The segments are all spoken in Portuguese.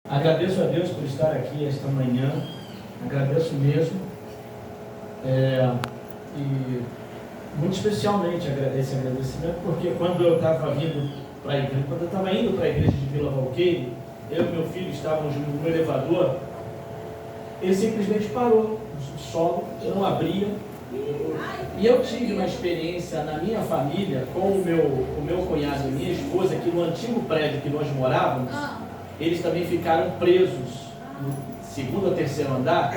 Agradeço a Deus por estar aqui esta manhã, agradeço mesmo, e muito especialmente esse agradecimento, porque quando eu estava indo para a igreja de Vila Valqueire, eu e meu filho estávamos no elevador, ele simplesmente parou no solo, não abria, e eu tive uma experiência na minha família com o meu cunhado e minha esposa, que no antigo prédio que nós morávamos, eles também ficaram presos no segundo ou terceiro andar,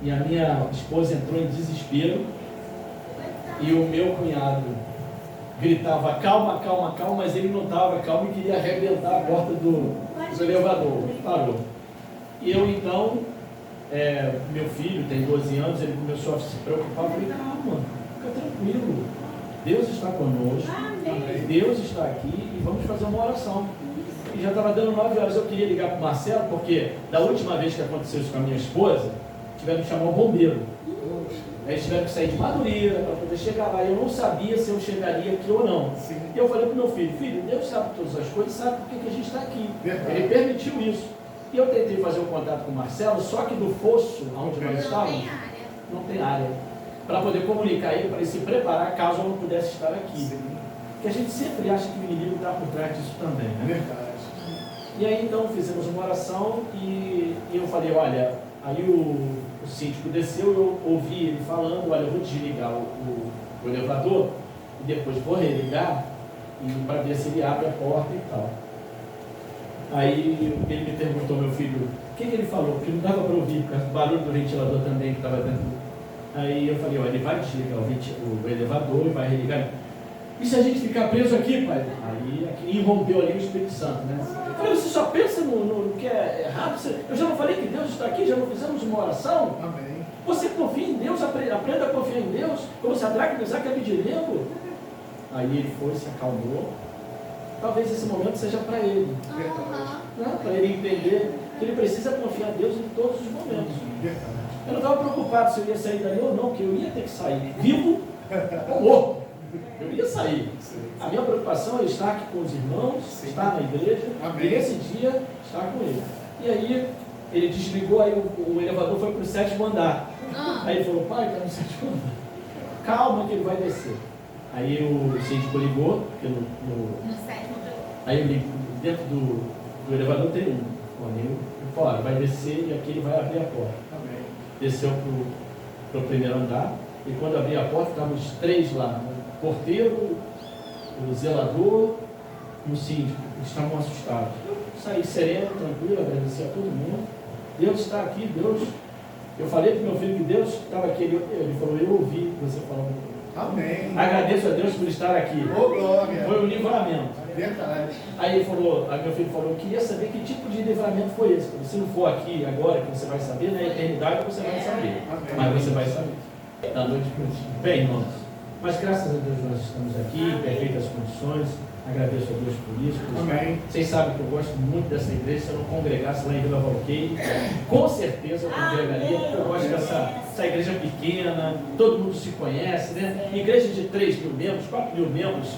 e a minha esposa entrou em desespero, e o meu cunhado gritava, calma, calma, calma, mas ele não estava calmo e queria arrebentar a porta do elevador, parou. E eu então, meu filho tem 12 anos, ele começou a se preocupar, eu falei, calma, fica tranquilo, Deus está conosco, Deus está aqui e vamos fazer uma oração. E já estava dando 9 horas, eu queria ligar para o Marcelo, porque da última vez que aconteceu isso com a minha esposa, tiveram que chamar o bombeiro. Eles tiveram que sair de Madureira para poder chegar lá. Eu não sabia se eu chegaria aqui ou não. Sim. E eu falei para o meu filho, Deus sabe todas as coisas, sabe por que a gente está aqui. Verdade. Ele permitiu isso. E eu tentei fazer um contato com o Marcelo, só que do fosso onde nós estávamos, não tem área. Para poder comunicar ele, para ele se preparar caso eu não pudesse estar aqui. Sim. Porque a gente sempre acha que o inimigo está por trás disso também, né? Verdade. E aí então fizemos uma oração e eu falei, olha, aí o síndico desceu, eu ouvi ele falando, olha, eu vou desligar o elevador e depois vou religar para ver se ele abre a porta e tal. Aí ele me perguntou, meu filho, o que ele falou? Porque não dava para ouvir, por causa do barulho do ventilador também que estava dentro. Aí eu falei, olha, ele vai desligar o elevador e vai religar. E se a gente ficar preso aqui, pai? Aí irrompeu ali o Espírito Santo, né? Eu falei, você só pensa no que é errado? Eu já não falei que Deus está aqui, já não fizemos uma oração? Amém. Você confia em Deus, aprenda a confiar em Deus, como Sadraque, Mesaque e Abednego. Aí ele foi, se acalmou. Talvez esse momento seja para ele. Né? Para ele entender que ele precisa confiar em Deus em todos os momentos. Eu não estava preocupado se eu ia sair dali ou não, porque eu ia ter que sair, vivo ou morto. Eu ia sair. A minha preocupação é estar aqui com os irmãos, estar na igreja, e nesse dia estar com ele. E aí ele desligou, aí o elevador foi para o 7º andar. Aí ele falou, pai, está no 7º andar. Calma que ele vai descer. Aí o síndico ligou, no 7º. Aí dentro do elevador tem um fora, vai descer e aqui ele vai abrir a porta. Amém. Desceu para o 1º andar, e quando abri a porta, estavam os 3 lá. O porteiro, o zelador e o síndico, eles estavam assustados. Eu saí sereno, tranquilo, agradeci a todo mundo. Deus está aqui, Deus. Eu falei para o meu filho que Deus estava aqui, ele falou, eu ouvi você falando. Amém. Agradeço a Deus por estar aqui. Oh, glória. Foi um livramento. Verdade. Aí meu filho falou, eu queria saber que tipo de livramento foi esse. Se não for aqui agora que você vai saber, na eternidade você vai saber. Amém. Mas você vai saber. Da noite para o dia. Bem, irmãos. Mas graças a Deus nós estamos aqui, em perfeitas condições. Agradeço a Deus por isso. Amém. Vocês sabem que eu gosto muito dessa igreja. Se eu não congregasse lá em Vila Valqueire, com certeza eu congregaria, porque eu gosto dessa igreja pequena, todo mundo se conhece, né? Igreja de 3 mil membros, 4 mil membros,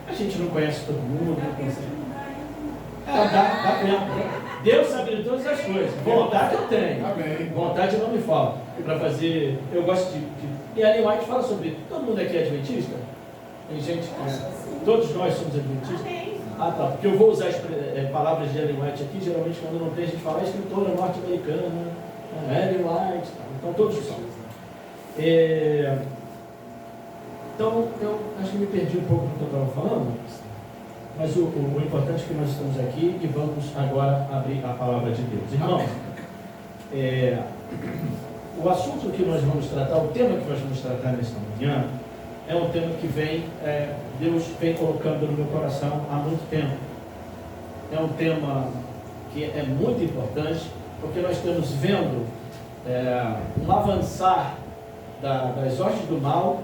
a gente não conhece todo mundo, não conhece. Dá tempo. Deus sabe de todas as coisas. Vontade eu tenho. Amém. Vontade não me falta. Para fazer, eu gosto de. E a Ellen White fala sobre. Todo mundo aqui é adventista? Tem gente que. Todos nós somos adventistas? Ah, tá. Porque eu vou usar as palavras de Ellen White aqui. Geralmente, quando não tem, a gente fala escritora norte-americana, Ellen White. Então, todos são. Então, eu acho que me perdi um pouco do que eu estava falando. Mas o importante é que nós estamos aqui e vamos agora abrir a palavra de Deus. Irmãos, o assunto que nós vamos tratar, o tema que nós vamos tratar nesta manhã, é um tema que Deus vem colocando no meu coração há muito tempo. É um tema que é muito importante, porque nós estamos vendo um avançar das hostes do mal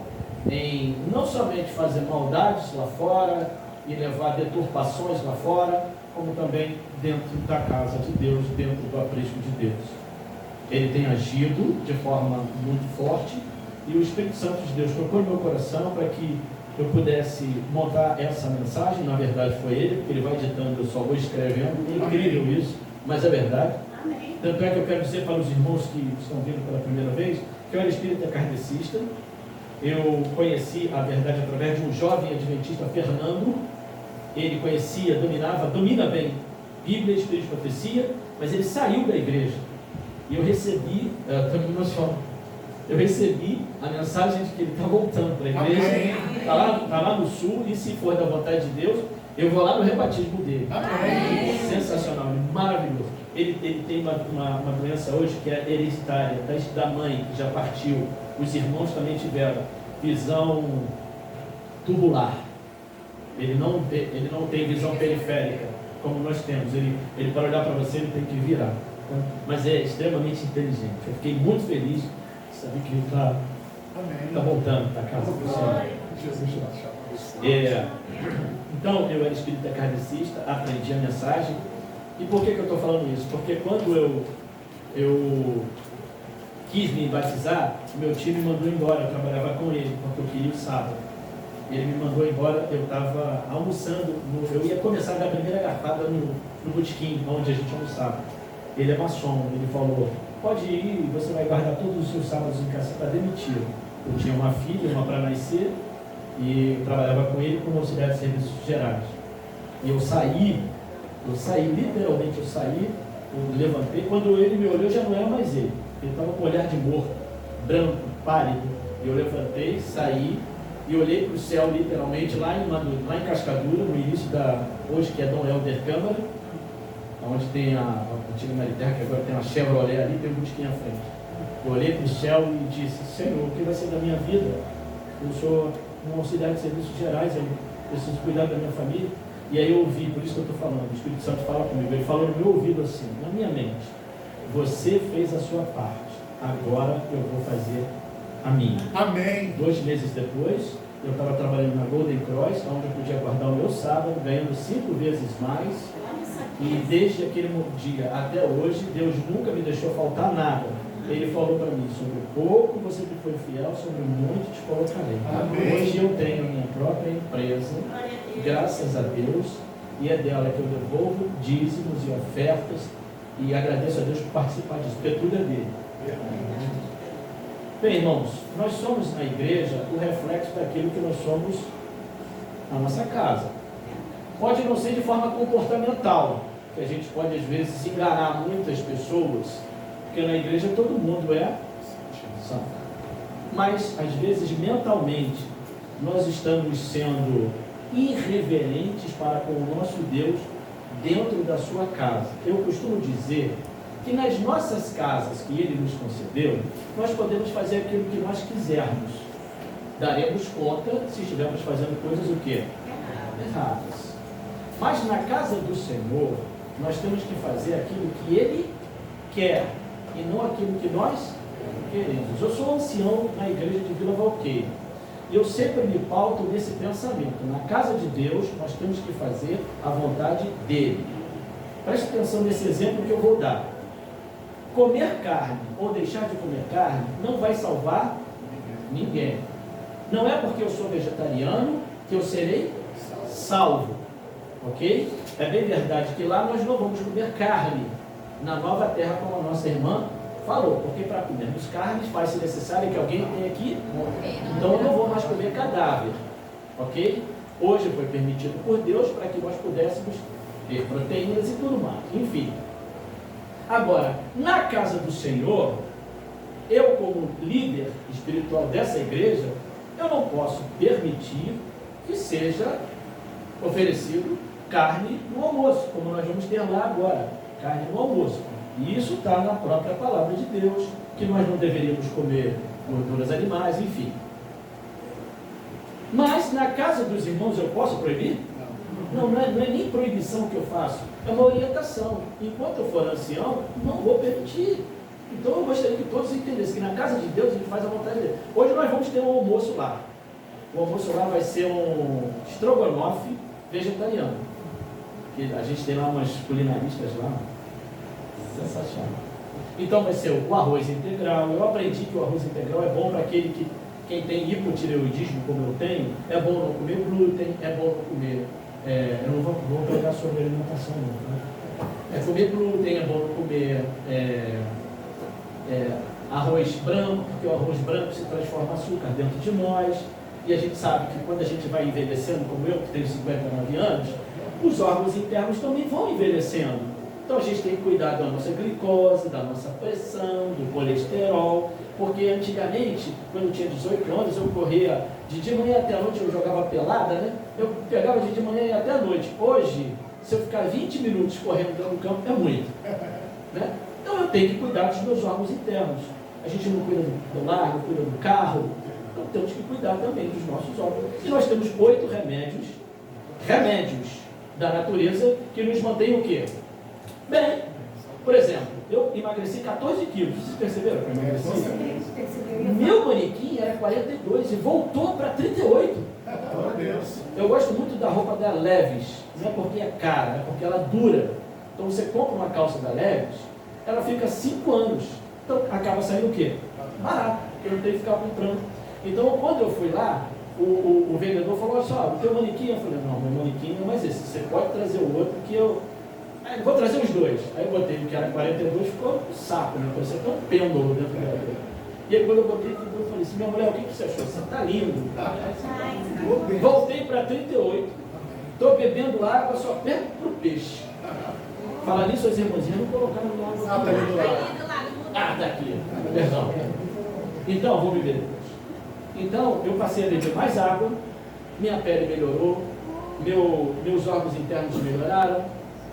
em não somente fazer maldades lá fora, e levar deturpações lá fora, como também dentro da casa de Deus, dentro do aprisco de Deus. Ele tem agido de forma muito forte, e o Espírito Santo de Deus tocou no meu coração para que eu pudesse montar essa mensagem. Na verdade foi ele, porque ele vai editando, eu só vou escrevendo. É incrível isso, mas é verdade. Amém. Tanto é que eu quero dizer para os irmãos que estão vindo pela primeira vez, que eu era espírita kardecista. Eu conheci a verdade através de um jovem adventista, Fernando. Ele conhecia, domina bem Bíblia, Espírito de Profecia, mas ele saiu da igreja. E eu recebi, eu recebi a mensagem de que ele está voltando para a igreja. Está lá no sul, e se for da vontade de Deus, eu vou lá no rebatismo dele. Amém. Sensacional, maravilhoso. Ele tem uma doença hoje que é hereditária, da mãe, que já partiu. Os irmãos também tiveram visão tubular. Ele não tem visão periférica, como nós temos. Ele para olhar para você, ele tem que virar. Mas é extremamente inteligente. Eu fiquei muito feliz de saber que ele está voltando para casa do Senhor. Então, eu era espírita kardecista, aprendi a mensagem. E por que eu estou falando isso? Porque quando eu quis me batizar, meu tio me mandou embora. Eu trabalhava com ele, porque eu queria o sábado. Ele me mandou embora, eu estava almoçando, eu ia começar a dar a primeira garfada no botequim, onde a gente almoçava. Ele é maçom, ele falou, pode ir, você vai guardar todos os seus sábados em casa, você está demitido. Eu tinha uma filha, uma para nascer, e eu trabalhava com ele como auxiliar de serviços gerais. E eu saí, literalmente eu saí, eu levantei, quando ele me olhou já não era mais ele estava com um olhar de morto, branco, pálido. Eu levantei, saí, e olhei para o céu literalmente lá em Cascadura, no início hoje que é Dom Helder Câmara, onde tem a antiga Mariterra, que agora tem uma Chevrolet ali, tem um botequim à frente. Eu olhei para o céu e disse, Senhor, o que vai ser da minha vida? Eu sou um auxiliar de serviços gerais, eu preciso cuidar da minha família. E aí eu ouvi, por isso que eu estou falando, o Espírito Santo fala comigo, ele falou no meu ouvido assim, na minha mente, você fez a sua parte, agora eu vou fazer a minha. Amém. 2 meses depois, eu estava trabalhando na Golden Cross, onde eu podia guardar o meu sábado, ganhando 5 vezes mais. E desde aquele dia até hoje, Deus nunca me deixou faltar nada. Ele falou para mim, sobre pouco você me foi fiel, sobre muito te colocarei. Amém. Hoje eu tenho a minha própria empresa, graças a Deus, e é dela que eu devolvo dízimos e ofertas, e agradeço a Deus por participar disso, porque tudo é dele. Bem, irmãos, nós somos na igreja o reflexo daquilo que nós somos na nossa casa. Pode não ser de forma comportamental, que a gente pode às vezes enganar muitas pessoas, porque na igreja todo mundo é santo. Mas às vezes mentalmente nós estamos sendo irreverentes para com o nosso Deus dentro da sua casa. Eu costumo dizer que nas nossas casas que Ele nos concedeu, nós podemos fazer aquilo que nós quisermos. Daremos conta se estivermos fazendo coisas o quê? Erradas. Mas na casa do Senhor, nós temos que fazer aquilo que Ele quer e não aquilo que nós queremos. Eu sou ancião na igreja de Vila Valqueira. E eu sempre me pauto nesse pensamento. Na casa de Deus, nós temos que fazer a vontade dEle. Preste atenção nesse exemplo que eu vou dar. Comer carne ou deixar de comer carne não vai salvar ninguém. Não é porque eu sou vegetariano que eu serei salvo. Ok? É bem verdade que lá nós não vamos comer carne na nova terra, como a nossa irmã falou, porque para comermos carnes faz-se necessário que alguém tenha que morrer. Então eu não vou mais comer cadáver, ok? Hoje foi permitido por Deus para que nós pudéssemos ter proteínas e tudo mais, enfim. Agora, na casa do Senhor, eu como líder espiritual dessa igreja, eu não posso permitir que seja oferecido carne no almoço, como nós vamos ter lá agora, carne no almoço. E isso está na própria palavra de Deus, que nós não deveríamos comer gorduras animais, enfim. Mas na casa dos irmãos eu posso proibir? Não é nem proibição que eu faço, é uma orientação. Enquanto eu for ancião, não vou permitir. Então eu gostaria que todos entendessem que na casa de Deus ele faz a vontade dele. Hoje nós vamos ter um almoço lá. O almoço lá vai ser um estrogonofe vegetariano. Que a gente tem lá umas culinaristas lá. Sensacional. Então vai ser o arroz integral. Eu aprendi que o arroz integral é bom para aquele que quem tem hipotireoidismo, como eu tenho, é bom não comer glúten, é bom não comer, eu não vou pegar sobre alimentação não, tá? É comer glúten, é bom não comer arroz branco, porque o arroz branco se transforma em açúcar dentro de nós, e a gente sabe que quando a gente vai envelhecendo, como eu, que tenho 59 anos, os órgãos internos também vão envelhecendo. Então a gente tem que cuidar da nossa glicose, da nossa pressão, do colesterol, porque antigamente, quando eu tinha 18 anos, eu corria de manhã até a noite, eu jogava pelada, né? Eu pegava de manhã e até a noite. Hoje, se eu ficar 20 minutos correndo dentro do campo, é muito, né? Então eu tenho que cuidar dos meus órgãos internos. A gente não cuida do lar, não cuida do carro, então temos que cuidar também dos nossos órgãos. E nós temos 8 remédios da natureza que nos mantêm o quê? Bem, por exemplo, eu emagreci 14 quilos. Vocês perceberam que eu emagreci? Meu manequim era 42 e voltou para 38. Eu gosto muito da roupa da Levi's. Não é porque é cara, é porque ela dura. Então você compra uma calça da Levi's, ela fica 5 anos. Então acaba saindo o quê? Barato, porque eu não tenho que ficar comprando. Então quando eu fui lá, o vendedor falou assim, ó, o teu manequim, eu falei, não, meu manequim não é mais esse, você pode trazer o outro que eu vou trazer os dois. Aí eu botei o que era 42, ficou um saco, né? Parecia até um pêndulo dentro dela. E aí quando eu botei, eu falei assim, minha mulher, o que você achou? Você está lindo. Voltei para 38, estou bebendo água só perto para o peixe. Falar nisso, as irmãzinhas não colocaram no água. Tá aqui. Perdão. Então, vou beber depois. Então, eu passei a beber mais água, minha pele melhorou, meus órgãos internos melhoraram.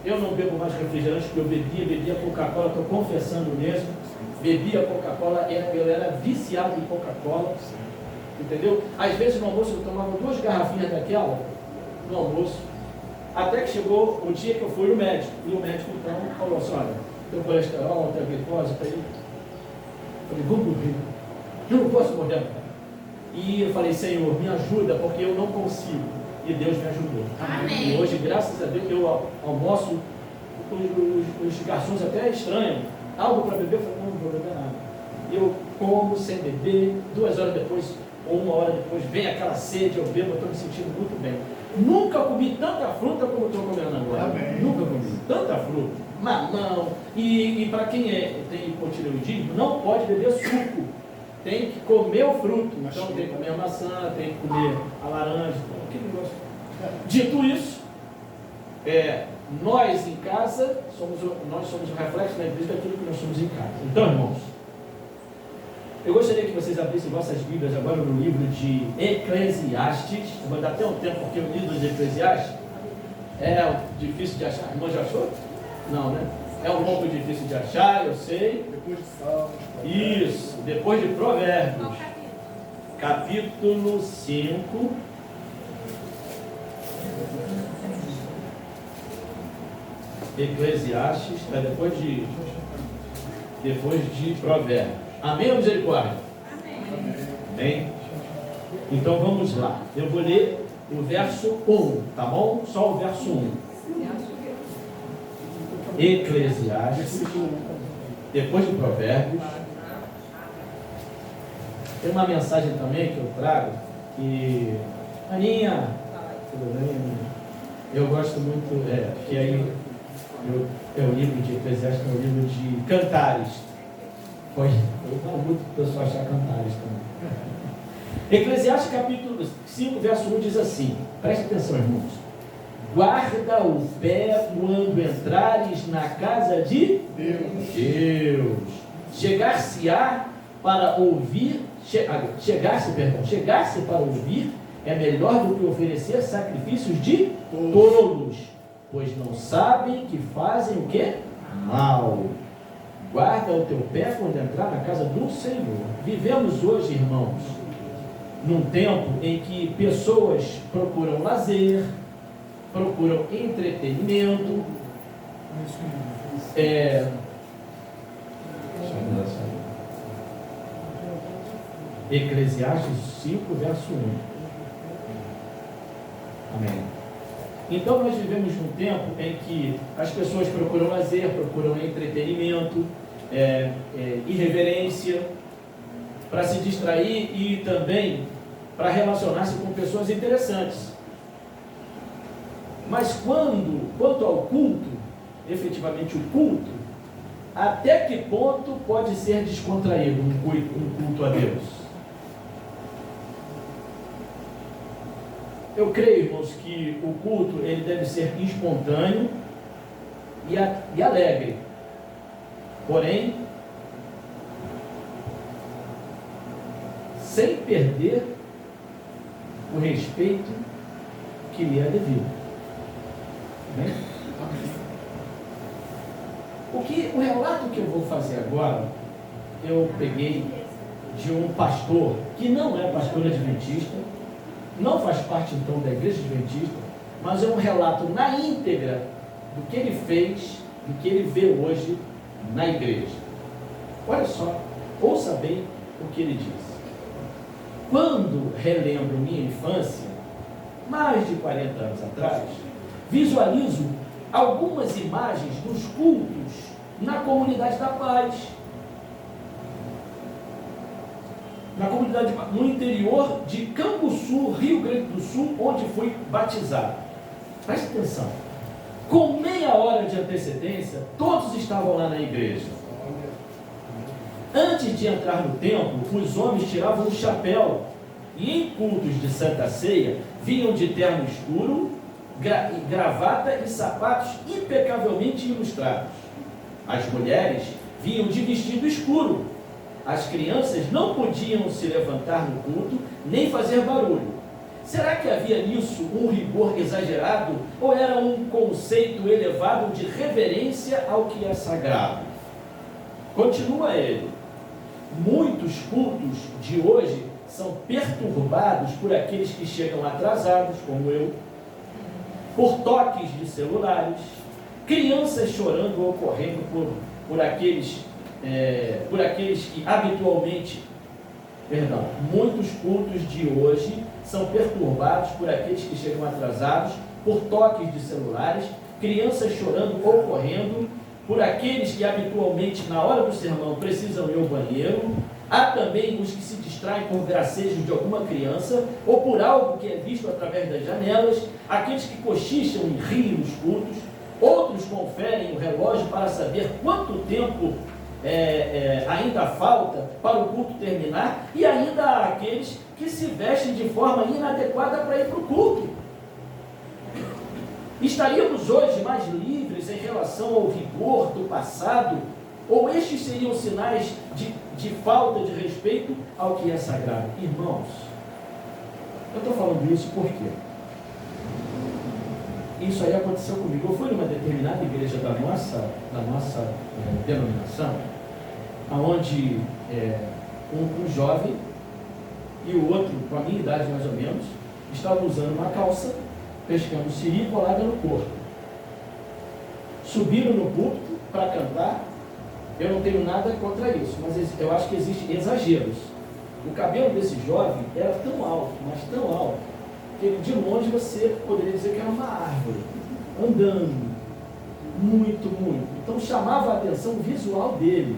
Eu não bebo mais refrigerante, porque eu bebia Coca-Cola, estou confessando mesmo. Bebia Coca-Cola, eu era viciado em Coca-Cola, entendeu? Às vezes no almoço eu tomava 2 garrafinhas daquela no almoço, até que chegou o dia que eu fui no médico, e o médico então falou assim, olha, teu colesterol, teu glicose, eu falei, vou morrer, eu não posso morrer. E eu falei, Senhor, me ajuda, porque eu não consigo. E Deus me ajudou. Amém. E hoje, graças a Deus, eu almoço, os garçons até estranham. Algo para beber? Eu falei, não vou beber nada. Eu como sem beber, 2 horas depois, ou 1 hora depois, vem aquela sede, eu bebo, eu estou me sentindo muito bem. Nunca comi tanta fruta como estou comendo agora. Amém. Nunca comi tanta fruta. Mamão. E para quem tem hipotireoidismo, não pode beber suco. Tem que comer o fruto. Então tem que comer a maçã, tem que comer a laranja. Que negócio. Dito isso, nós em casa, nós somos o reflexo da igreja daquilo que nós somos em casa. Então, irmãos, eu gostaria que vocês abrissem vossas Bíblias agora no livro de Eclesiastes. Eu vou dar até um tempo, porque o livro de Eclesiastes é difícil de achar. Irmão, já achou? Não, né? É um pouco difícil de achar, eu sei. Depois de Salmos. Isso, depois de Provérbios. Capítulo 5. Eclesiastes, está depois de Provérbios. Amém ou misericórdia? Amém. Então vamos lá. Eu vou ler o verso 1, tá bom? Só o verso 1. Eclesiastes, depois de Provérbios. Tem uma mensagem também que eu trago, que Aninha, tudo bem? Eu gosto muito, que aí é o livro de Eclesiastes, é o livro de Cantares. Eu falo muito para o pessoal achar Cantares também. Eclesiastes capítulo 5, verso 1 diz assim, preste atenção, irmãos. Guarda o pé quando entrares na casa de Deus. Chegar-se para ouvir é melhor do que oferecer sacrifícios de tolos, pois não sabem que fazem o que? Mal. Guarda o teu pé quando entrar na casa do Senhor. Vivemos hoje, irmãos, num tempo em que pessoas procuram lazer, procuram entretenimento. Eclesiastes 5, verso 1. Amém. Então nós vivemos num tempo em que as pessoas procuram lazer, procuram entretenimento, irreverência. para se distrair e também para relacionar-se com pessoas interessantes. Mas quanto ao culto, efetivamente o culto, até que ponto pode ser descontraído um culto a Deus? Eu creio, irmãos, que o culto ele deve ser espontâneo e alegre. Porém, sem perder o respeito que lhe é devido. Amém? O relato que eu vou fazer agora, eu peguei de um pastor que não é pastor adventista, não faz parte então da igreja adventista, mas é um relato na íntegra do que ele fez, do que ele vê hoje na igreja. Olha só, ouça bem o que ele diz. Quando relembro minha infância, mais de 40 anos atrás, visualizo algumas imagens dos cultos na Comunidade da Paz. No interior de Canguçu, Rio Grande do Sul, onde fui batizado. Preste atenção. Com meia hora de antecedência, todos estavam lá na igreja. Antes de entrar no templo, os homens tiravam o chapéu e em cultos de Santa Ceia, vinham de terno escuro, gravata e sapatos impecavelmente ilustrados. As mulheres vinham de vestido escuro. As crianças não podiam se levantar no culto, nem fazer barulho. Será que havia nisso um rigor exagerado ou era um conceito elevado de reverência ao que é sagrado? Continua ele. Muitos cultos de hoje são perturbados por aqueles que chegam atrasados, como eu, por toques de celulares, crianças chorando ou correndo por aqueles que habitualmente, muitos cultos de hoje são perturbados por aqueles que chegam atrasados, por toques de celulares, crianças chorando ou correndo, por aqueles que habitualmente na hora do sermão precisam ir ao banheiro. Há também os que se distraem por gracejos de alguma criança ou por algo que é visto através das janelas, aqueles que cochicham e riem nos cultos, outros conferem o relógio para saber quanto tempo ainda falta para o culto terminar, e ainda há aqueles que se vestem de forma inadequada para ir para o culto. Estaríamos hoje mais livres em relação ao rigor do passado, ou estes seriam sinais de falta de respeito ao que é sagrado? Irmãos, eu estou falando isso porque isso aí aconteceu comigo. Eu fui numa determinada igreja da nossa denominação, onde um jovem e o outro, com a minha idade mais ou menos, estavam usando uma calça, pescando siri colada no corpo. Subiram no púlpito para cantar. Eu não tenho nada contra isso, mas eu acho que existem exageros. O cabelo desse jovem era tão alto, mas tão alto, que de longe você poderia dizer que era uma árvore, andando, muito. Então chamava a atenção o visual dele.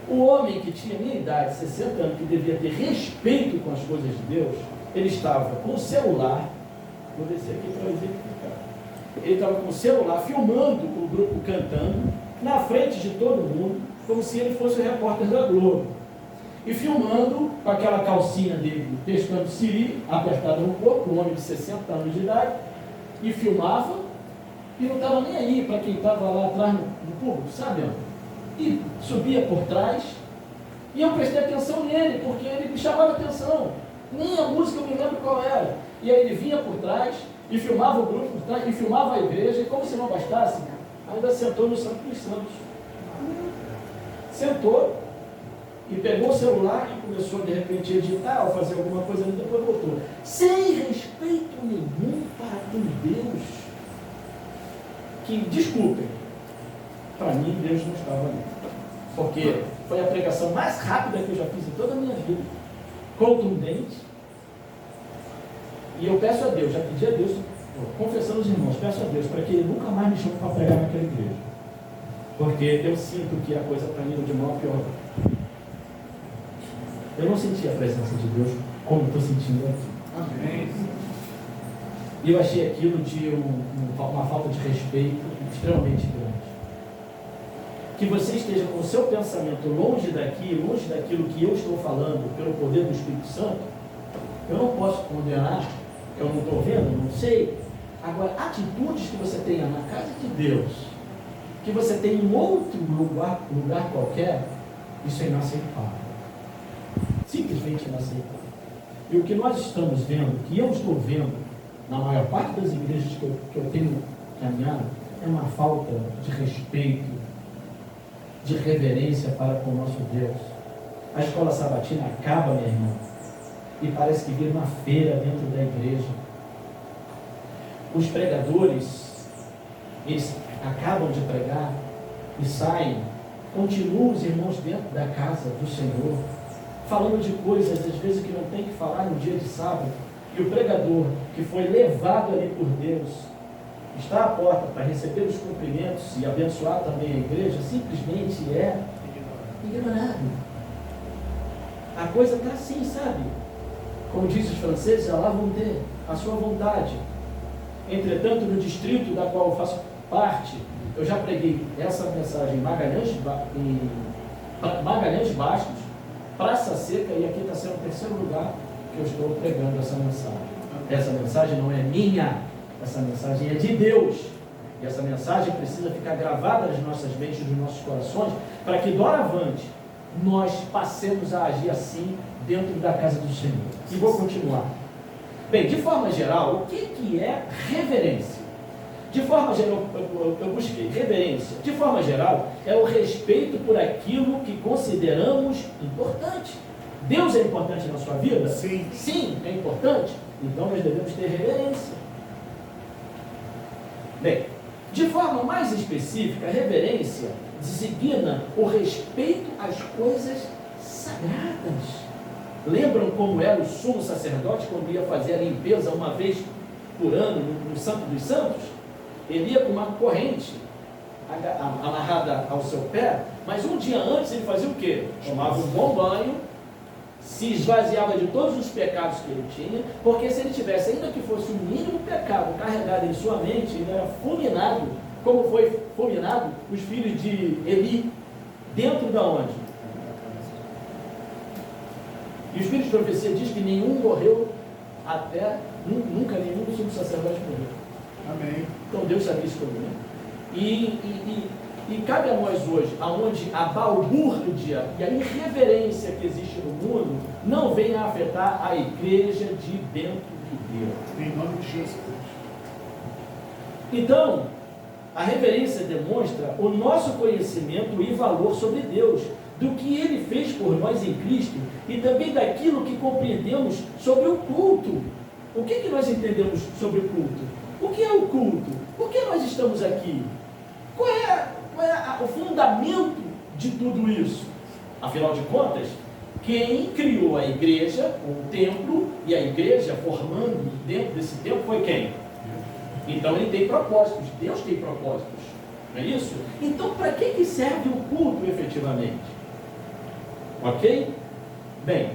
O homem que tinha minha idade, 60 anos, que devia ter respeito com as coisas de Deus, ele estava com o celular, vou descer aqui para exemplificar, ele estava com o celular filmando o grupo cantando, na frente de todo mundo, como se ele fosse o repórter da Globo, e filmando com aquela calcinha dele, pescando siri, apertada no corpo, um homem de 60 anos de idade, e filmava, e não estava nem aí para quem estava lá atrás no público, sabe? E subia por trás, e eu prestei atenção nele, porque ele me chamava atenção, nem a música eu me lembro qual era, e aí ele vinha por trás, e filmava o grupo por trás, e filmava a igreja, e como se não bastasse, ainda sentou no Santo dos Santos. Sentou e pegou o celular e começou de repente a editar ou fazer alguma coisa e depois voltou. Sem respeito nenhum para com Deus. Que, desculpem, para mim Deus não estava ali. Porque foi a pregação mais rápida que eu já fiz em toda a minha vida. Contundente. E eu peço a Deus, já pedi a Deus, confessando aos irmãos, peço a Deus para que Ele nunca mais me chame para pregar naquela igreja, porque eu sinto que a coisa está indo de mal a pior. Eu não senti a presença de Deus como estou sentindo aqui. Amém. E eu achei aquilo de uma falta de respeito extremamente grande. Que você esteja com o seu pensamento longe daqui, longe daquilo que eu estou falando, pelo poder do Espírito Santo, eu não posso condenar, eu não estou vendo, não sei. Agora, atitudes que você tenha na casa de Deus, que você tem em outro lugar qualquer, isso é inaceitável. Simplesmente inaceitável. E o que nós estamos vendo, que eu estou vendo, na maior parte das igrejas que eu tenho caminhado, é uma falta de respeito, de reverência para com o nosso Deus. A escola sabatina acaba, minha irmã, e parece que vira uma feira dentro da igreja. Os pregadores, eles acabam de pregar e saem, continuam os irmãos dentro da casa do Senhor, falando de coisas, às vezes, que não tem que falar no dia de sábado, e o pregador, que foi levado ali por Deus, está à porta para receber os cumprimentos e abençoar também a igreja, simplesmente é ignorado. A coisa está assim, sabe? Como dizem os franceses, à la volonté, à sua vontade. Entretanto, no distrito da qual eu faço parte, eu já preguei essa mensagem em Magalhães Bastos, Praça Seca, e aqui está sendo o terceiro lugar que eu estou pregando essa mensagem. Essa mensagem não é minha, essa mensagem é de Deus. E essa mensagem precisa ficar gravada nas nossas mentes e nos nossos corações, para que doravante nós passemos a agir assim dentro da casa do Senhor. E vou continuar. Bem, de forma geral, o que é reverência? De forma geral, eu busquei reverência. De forma geral, é o respeito por aquilo que consideramos importante. Deus é importante na sua vida? Sim. Sim, é importante. Então nós devemos ter reverência. Bem, de forma mais específica, a reverência designa o respeito às coisas sagradas. Lembram como era o sumo sacerdote quando ia fazer a limpeza uma vez por ano no Santo dos Santos? Ele ia com uma corrente amarrada ao seu pé, mas um dia antes ele fazia o quê? Tomava um bom banho, se esvaziava de todos os pecados que ele tinha, porque se ele tivesse, ainda que fosse o mínimo pecado carregado em sua mente, ele era fulminado, como foi fulminado os filhos de Eli, dentro da onde? E os filhos de profecia diz que nenhum morreu até, nunca nenhum do sumo sacerdote morreu. Amém. Então Deus sabia isso também. E cabe a nós hoje, aonde a balbúrdia e a irreverência que existe no mundo não vem a afetar a igreja de dentro de Deus. Em nome de Jesus. Então, a reverência demonstra o nosso conhecimento e valor sobre Deus, do que Ele fez por nós em Cristo e também daquilo que compreendemos sobre o culto. O que nós entendemos sobre o culto? O que é o culto? Por que nós estamos aqui? Qual é o fundamento de tudo isso? Afinal de contas, quem criou a igreja, o templo, e a igreja formando dentro desse templo foi quem? Então ele tem propósitos, Deus tem propósitos, não é isso? Então para que serve o culto efetivamente? Ok? Bem,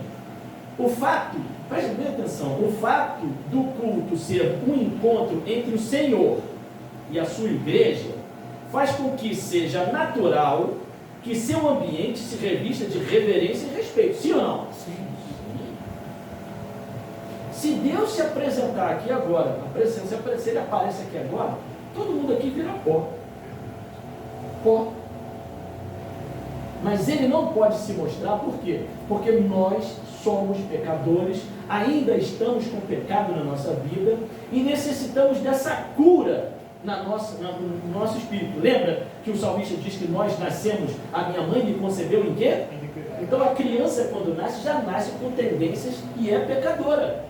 o fato, preste bem atenção, o fato do culto ser um encontro entre o Senhor e a sua igreja faz com que seja natural que seu ambiente se revista de reverência e respeito, sim ou não? Sim. Se Deus se apresentar aqui agora, se ele aparece aqui agora, todo mundo aqui vira pó. Pó. Mas ele não pode se mostrar, por quê? Porque nós somos pecadores, ainda estamos com pecado na nossa vida e necessitamos dessa cura no nosso espírito. Lembra que o salmista diz que nós nascemos, a minha mãe me concebeu em quê? Então a criança, quando nasce, já nasce com tendências e é pecadora.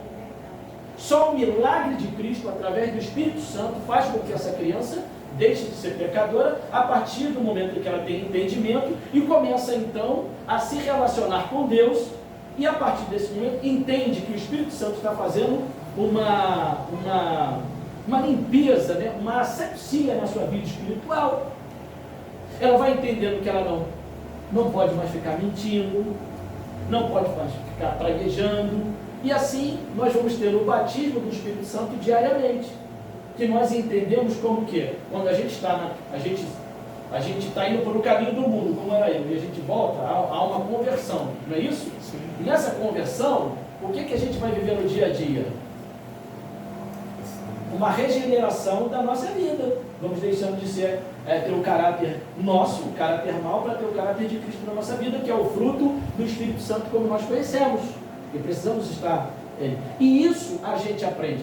Só o milagre de Cristo, através do Espírito Santo, faz com que essa criança deixe de ser pecadora a partir do momento em que ela tem entendimento e começa então a se relacionar com Deus, e a partir desse momento entende que o Espírito Santo está fazendo uma limpeza, né? Uma asepsia na sua vida espiritual. Ela vai entendendo que ela não pode mais ficar mentindo, não pode ficar praguejando. E assim nós vamos ter o batismo do Espírito Santo diariamente, que nós entendemos como que quando a gente está a gente está indo para o caminho do mundo, como era eu, e a gente volta, há uma conversão, não é isso? Sim. Nessa conversão, o que a gente vai viver no dia a dia? Uma regeneração da nossa vida. Vamos deixando de ser, ter o caráter nosso, o caráter mau, para ter o caráter de Cristo na nossa vida, que é o fruto do Espírito Santo como nós conhecemos. E precisamos estar ele. E isso a gente aprende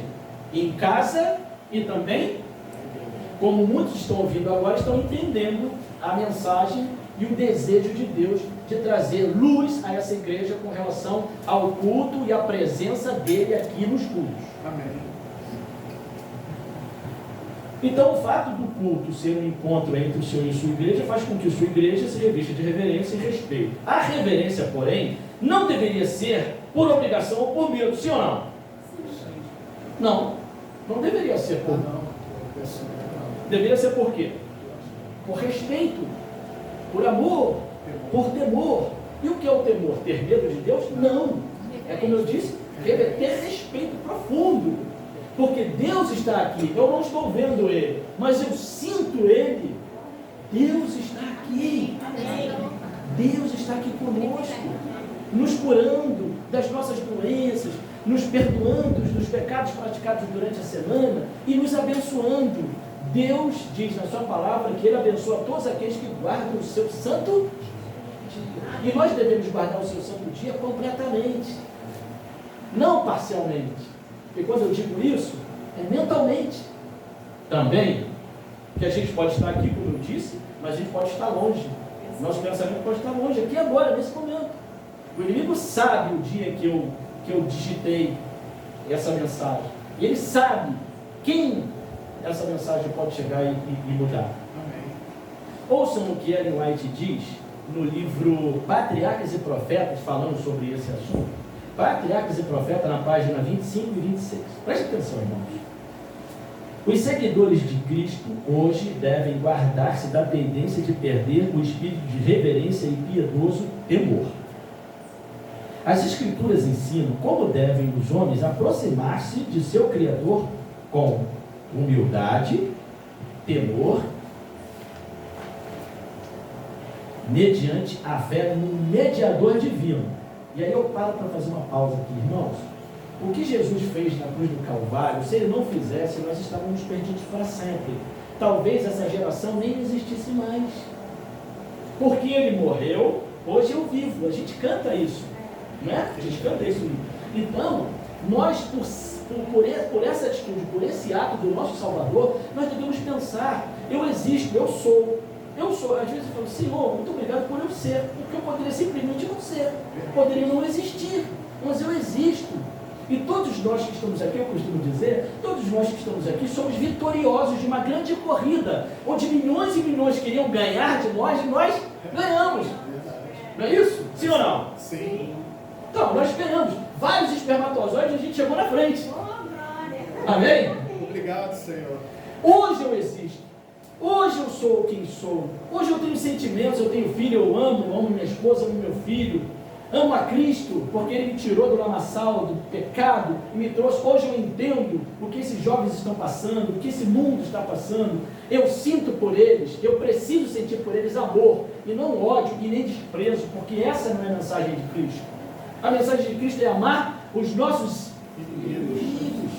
em casa e também, como muitos estão ouvindo agora, estão entendendo a mensagem e o desejo de Deus de trazer luz a essa igreja com relação ao culto e a presença dele aqui nos cultos. Amém. Então, o fato do culto ser um encontro entre o Senhor e sua igreja faz com que sua igreja se revista de reverência e respeito. A reverência, porém, não deveria ser por obrigação ou por medo, sim ou não? Não, não deveria ser por Não. Deveria ser por quê? Por respeito, por amor, por temor. E o que é o temor? Ter medo de Deus? Não. É como eu disse, ter respeito profundo. Porque Deus está aqui. Eu não estou vendo Ele, mas eu sinto Ele. Deus está aqui. Deus está aqui conosco, nos curando das nossas doenças, nos perdoando dos pecados praticados durante a semana e nos abençoando. Deus diz na sua palavra que Ele abençoa todos aqueles que guardam o seu santo dia. E nós devemos guardar o seu santo dia completamente, não parcialmente. E quando eu digo isso, é mentalmente. Também, que a gente pode estar aqui, como eu disse, mas a gente pode estar longe. Nosso pensamento pode estar longe, aqui agora, nesse momento. O inimigo sabe o dia que eu digitei essa mensagem. E ele sabe quem essa mensagem pode chegar e mudar. Amém. Ouçam o que Ellen White diz no livro Patriarcas e Profetas, falando sobre esse assunto. Patriarcas e Profetas, na página 25 e 26. Preste atenção, irmãos. Os seguidores de Cristo hoje devem guardar-se da tendência de perder o espírito de reverência e piedoso temor. As Escrituras ensinam como devem os homens aproximar-se de seu Criador com humildade, temor, mediante a fé no mediador divino. E aí eu paro para fazer uma pausa aqui, irmãos. O que Jesus fez na cruz do Calvário, se Ele não fizesse, nós estávamos perdidos para sempre. Talvez essa geração nem existisse mais. Porque Ele morreu, hoje eu vivo. A gente canta isso, né? A gente canta isso. Então, nós, por essa atitude, por esse ato do nosso Salvador, nós devemos pensar: eu existo, eu sou. Eu sou. Às vezes eu falo: Senhor, muito obrigado por eu ser, porque eu poderia simplesmente não ser, poderia não existir, mas eu existo. E todos nós que estamos aqui, eu costumo dizer, todos nós que estamos aqui somos vitoriosos de uma grande corrida, onde milhões e milhões queriam ganhar de nós e nós ganhamos. Não é isso? Sim ou não? Sim. Então, nós ganhamos vários espermatozoides e a gente chegou na frente. Amém? Obrigado, Senhor. Hoje eu existo. Hoje eu sou quem sou. Hoje eu tenho sentimentos, eu tenho filho, eu amo minha esposa, amo meu filho. Amo a Cristo, porque Ele me tirou do lamaçal, do pecado, e me trouxe. Hoje eu entendo o que esses jovens estão passando, o que esse mundo está passando. Eu sinto por eles, eu preciso sentir por eles amor, e não ódio e nem desprezo, porque essa não é a mensagem de Cristo. A mensagem de Cristo é amar os nossos inimigos.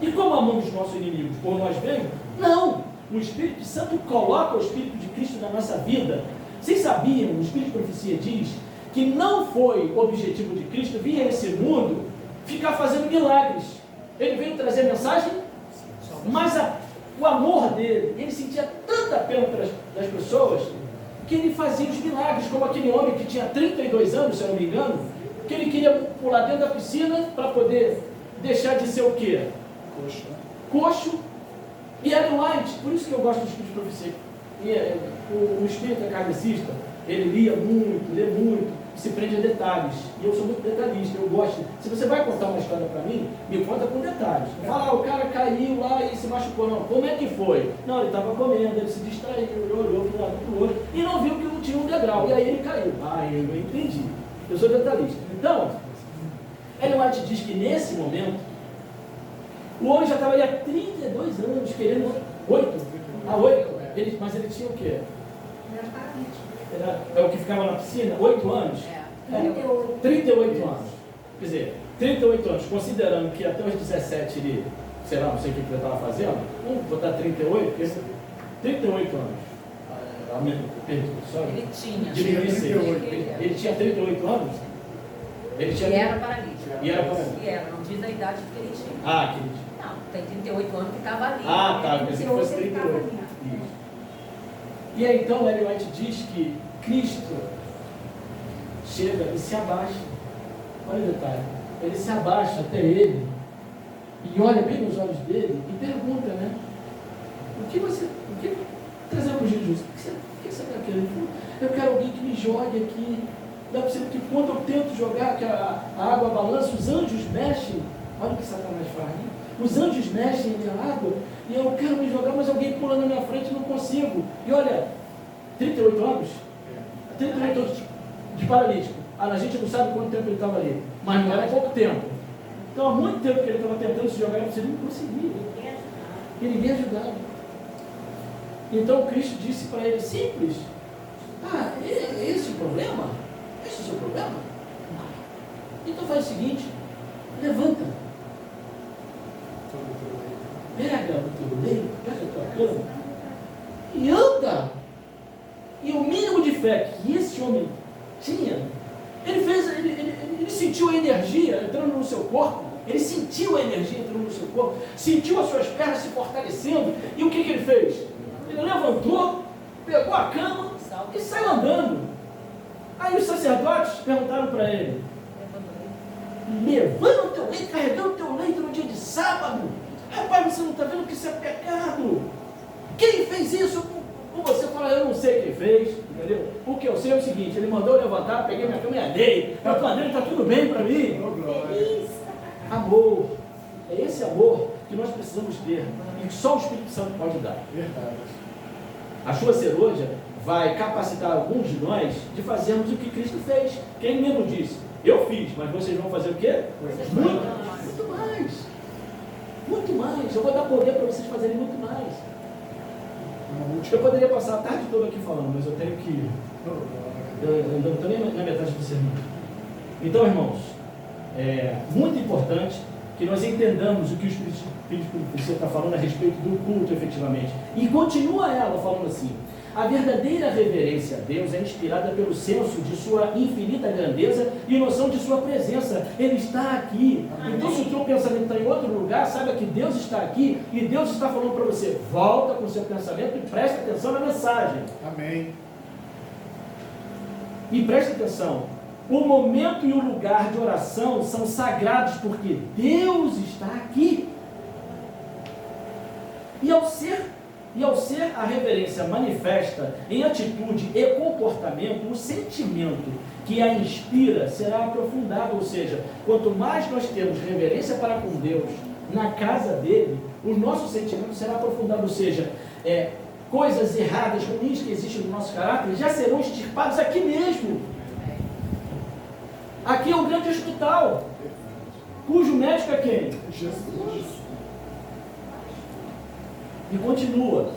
E como amamos os nossos inimigos? Por nós mesmos? Não! O Espírito Santo coloca o Espírito de Cristo na nossa vida. Vocês sabiam, o Espírito de Profecia diz que não foi o objetivo de Cristo vir a esse mundo ficar fazendo milagres. Ele veio trazer mensagem, mas o amor dele, ele sentia tanta pena das pessoas, que ele fazia os milagres, como aquele homem que tinha 32 anos, se eu não me engano, que ele queria pular dentro da piscina para poder deixar de ser o quê? Coxo. E Ellen White, por isso que eu gosto do Espírito de Profecia. E o Espírito é kardecista, ele lê muito, se prende a detalhes. E eu sou muito detalhista, eu gosto. Se você vai contar uma história para mim, me conta com detalhes. Fala, o cara caiu lá e se machucou. Não, como é que foi? Não, ele estava comendo, ele se distraiu, ele olhou para um lado para o outro e não viu que não tinha um degrau. E aí ele caiu. Ah, eu entendi. Eu sou detalhista. Então, Ellen White diz que nesse momento, o homem já estava ali há 32 anos querendo 8. Mas ele tinha o quê? É o que ficava na piscina? 8 anos? 38 anos. Quer dizer, 38 anos, considerando que até os 17 ele, sei lá, não sei o que ele estava fazendo, vamos botar 38, porque 38 anos. Ele tinha. Ele tinha 38 anos? E era paralítico. E era paralítico. E era, não diz a idade que ele tinha. Ah, que ele tinha. Não, tem 38 anos que estava ali. Ah, tá, eu pensei que fosse 38. Isso. E aí então Ellen White diz que Cristo chega e se abaixa. Olha o detalhe. Ele se abaixa até ele e olha bem nos olhos dele e pergunta, né? Trazendo para Jesus, o que você está querendo? Eu quero alguém que me jogue aqui. Não é possível que quando eu tento jogar, que a água balança, os anjos mexem. Olha o que Satanás faz, né? Os anjos mexem na água e eu quero me jogar, mas alguém pula na minha frente e não consigo. E olha, 38 anos? 38 anos de paralítico. A gente não sabe quanto tempo ele estava ali, mas não era pouco tempo. Então há muito tempo que ele estava tentando se jogar e ele não conseguia. E ninguém ajudava. Então Cristo disse para ele, simples. É esse o problema? Esse é o seu problema? Então faz o seguinte, levanta. Pega o teu leito, pega a tua cama e anda. E o mínimo de fé que esse homem tinha, ele sentiu a energia entrando no seu corpo, ele sentiu a energia entrando no seu corpo, sentiu as suas pernas se fortalecendo, e o que ele fez? Ele levantou, pegou a cama e saiu andando. Aí os sacerdotes perguntaram para ele, levando o teu leito, carregando o teu leito no dia de sábado. Rapaz, você não está vendo que isso é pecado? Quem fez isso? Ou você fala, eu não sei quem fez, entendeu? O que eu sei é o seguinte, ele mandou eu levantar, peguei minha cama e andei. Eu estou andando, está tudo bem para mim. Feliz. Amor. É esse amor que nós precisamos ter e que só o Espírito Santo pode dar. Verdade. A chuva serôdia vai capacitar alguns de nós de fazermos o que Cristo fez. Quem mesmo disse, eu fiz, mas vocês vão fazer o quê? Muito mais. Muito mais. Eu vou dar poder para vocês fazerem muito mais. Eu poderia passar a tarde toda aqui falando, mas eu tenho que ir. Eu não estou nem na metade do sermão. Então, irmãos, é muito importante que nós entendamos o que o Espírito está falando a respeito do culto, efetivamente. E continua ela falando assim, a verdadeira reverência a Deus é inspirada pelo senso de sua infinita grandeza e noção de sua presença. Ele está aqui. Amém. Então, se o teu pensamento está em outro lugar, saiba que Deus está aqui e Deus está falando para você, volta com o seu pensamento e preste atenção na mensagem. Amém. E preste atenção, o momento e o lugar de oração são sagrados porque Deus está aqui. E ao ser a reverência manifesta em atitude e comportamento, o sentimento que a inspira será aprofundado, ou seja, quanto mais nós temos reverência para com Deus na casa dele, o nosso sentimento será aprofundado, ou seja, coisas erradas, ruins que existem no nosso caráter já serão extirpadas aqui mesmo. Aqui é um grande hospital, cujo médico é quem? Jesus. E continua,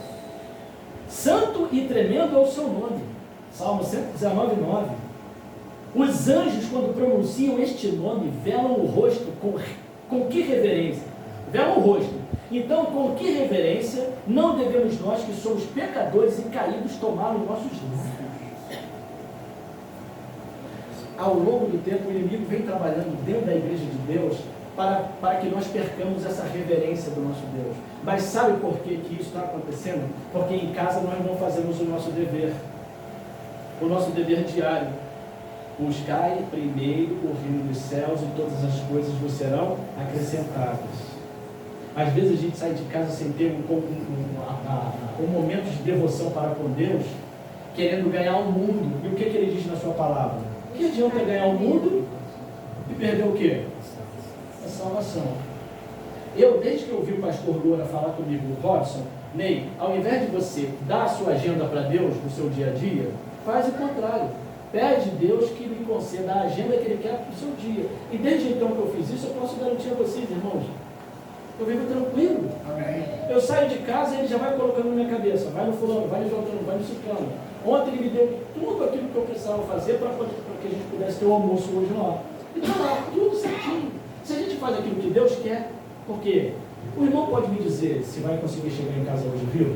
santo e tremendo é o seu nome. Salmo 119, 9. Os anjos, quando pronunciam este nome, velam o rosto. Com que reverência? Velam o rosto. Então, com que reverência não devemos nós, que somos pecadores e caídos, tomar os nossos lábios? Ao longo do tempo, o inimigo vem trabalhando dentro da igreja de Deus para que nós percamos essa reverência do nosso Deus. Mas sabe por que isso está acontecendo? Porque em casa nós não fazemos o nosso dever diário. Buscai primeiro o reino dos céus e todas as coisas vos serão acrescentadas. Às vezes a gente sai de casa sem ter um momento de devoção para com Deus, querendo ganhar o mundo. E o que ele diz na sua palavra? Que adianta ganhar o mundo e perder o quê? A salvação. Eu, desde que eu ouvi o pastor Loura falar comigo, o Robson, Ney, ao invés de você dar a sua agenda para Deus no seu dia a dia, faz o contrário. Pede a Deus que lhe conceda a agenda que Ele quer para o seu dia. E desde então que eu fiz isso, eu posso garantir a vocês, irmãos, eu vivo tranquilo. Amém. Eu saio de casa e Ele já vai colocando na minha cabeça. Vai no fulano, vai no Jotano, vai no ciclano. Ontem Ele me deu tudo aquilo que eu precisava fazer para que a gente pudesse ter o almoço hoje lá. E está lá, tudo certinho. Se a gente faz aquilo que Deus quer, porque o irmão pode me dizer se vai conseguir chegar em casa hoje, viu?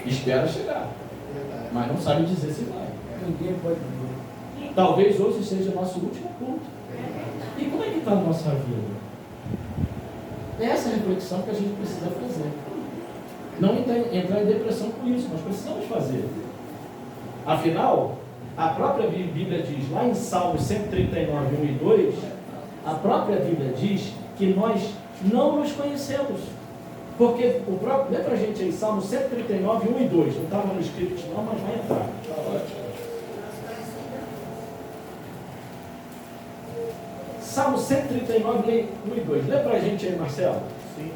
Espera chegar, Verdade. mas não sabe dizer se vai. Ninguém pode ver. Talvez hoje seja o nosso último culto. E como é que está a nossa vida? Essa é a reflexão que a gente precisa fazer. Não entrar em depressão com isso, nós precisamos fazer. Afinal, a própria Bíblia diz, lá em Salmos 139, 1 e 2, a própria Bíblia diz que nós não nos conhecemos. Porque o próprio, lembra a gente aí, Salmo 139, 1 e 2, não estava no script não, mas vai entrar. Salmo 139, 1 e 2, lê para a gente aí, Marcelo. Sim.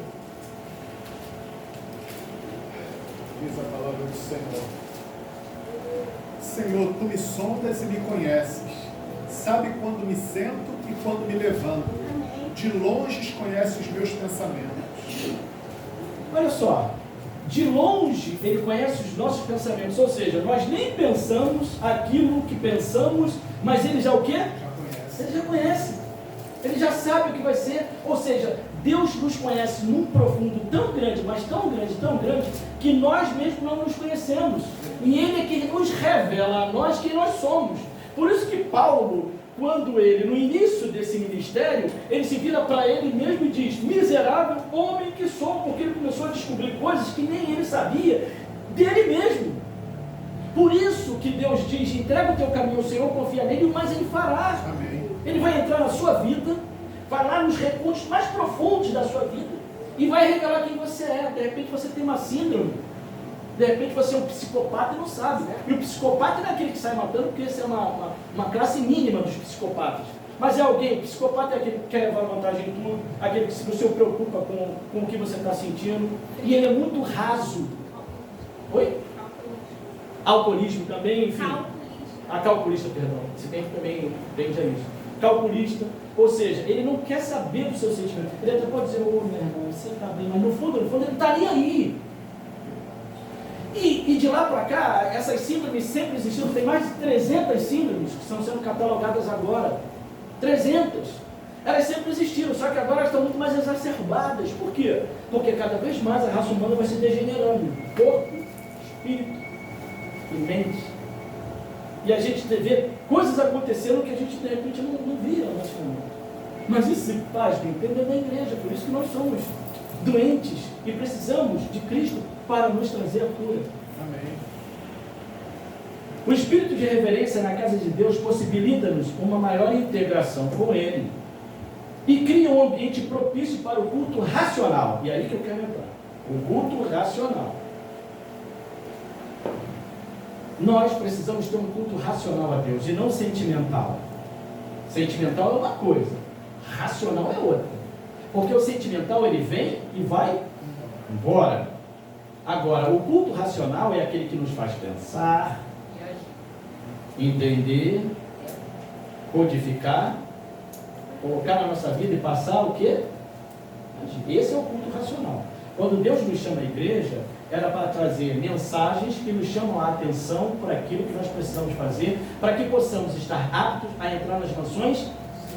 Diz a palavra do Senhor. Senhor, tu me sondas e me conheces. Sabe quando me sento e quando me levanto. De longe conhece os meus pensamentos. Olha só, de longe Ele conhece os nossos pensamentos, ou seja, nós nem pensamos aquilo que pensamos, mas Ele já o quê? Já conhece. Ele já conhece, Ele já sabe o que vai ser, ou seja, Deus nos conhece num profundo tão grande, mas tão grande, que nós mesmos não nos conhecemos, e Ele é que nos revela a nós quem nós somos. Por isso que Paulo, quando ele, no início desse ministério, ele se vira para ele mesmo e diz, miserável homem que sou, porque ele começou a descobrir coisas que nem ele sabia dele mesmo. Por isso que Deus diz, entrega o teu caminho ao Senhor, confia nele, mas Ele fará. Amém. Ele vai entrar na sua vida, vai lá nos recursos mais profundos da sua vida e vai revelar quem você é. De repente você tem uma síndrome, de repente você é um psicopata e não sabe. E o psicopata não é aquele que sai matando, porque essa é uma classe mínima dos psicopatas. Mas é alguém, o psicopata é aquele que quer levar vantagem em tudo, aquele que se você preocupa com o que você está sentindo, e ele é muito raso. Oi? Alcoolismo também, enfim. Calculista, perdão. Você tem que também entender isso. Calculista, ou seja, ele não quer saber do seu sentimento. Ele até pode dizer, ô meu irmão, você está bem, mas no fundo ele não está nem aí. E de lá para cá, essas síndromes sempre existiram, tem mais de 300 síndromes que estão sendo catalogadas agora. 300. Elas sempre existiram, só que agora elas estão muito mais exacerbadas. Por quê? Porque cada vez mais a raça humana vai se degenerando. Corpo, espírito e mente. E a gente vê coisas acontecendo que a gente de repente não via no nosso mundo. Mas isso se faz dentro da igreja, por isso que nós somos doentes e precisamos de Cristo para nos trazer a cura. Amém. O espírito de reverência na casa de Deus possibilita-nos uma maior integração com Ele e cria um ambiente propício para o culto racional. E aí que eu quero entrar. O culto racional. Nós precisamos ter um culto racional a Deus e não sentimental. Sentimental é uma coisa, racional é outra. Porque o sentimental ele vem e vai embora. Agora, o culto racional é aquele que nos faz pensar, entender, codificar, colocar na nossa vida e passar o quê? Esse é o culto racional. Quando Deus nos chama à igreja, era para trazer mensagens que nos chamam a atenção para aquilo que nós precisamos fazer, para que possamos estar aptos a entrar nas nações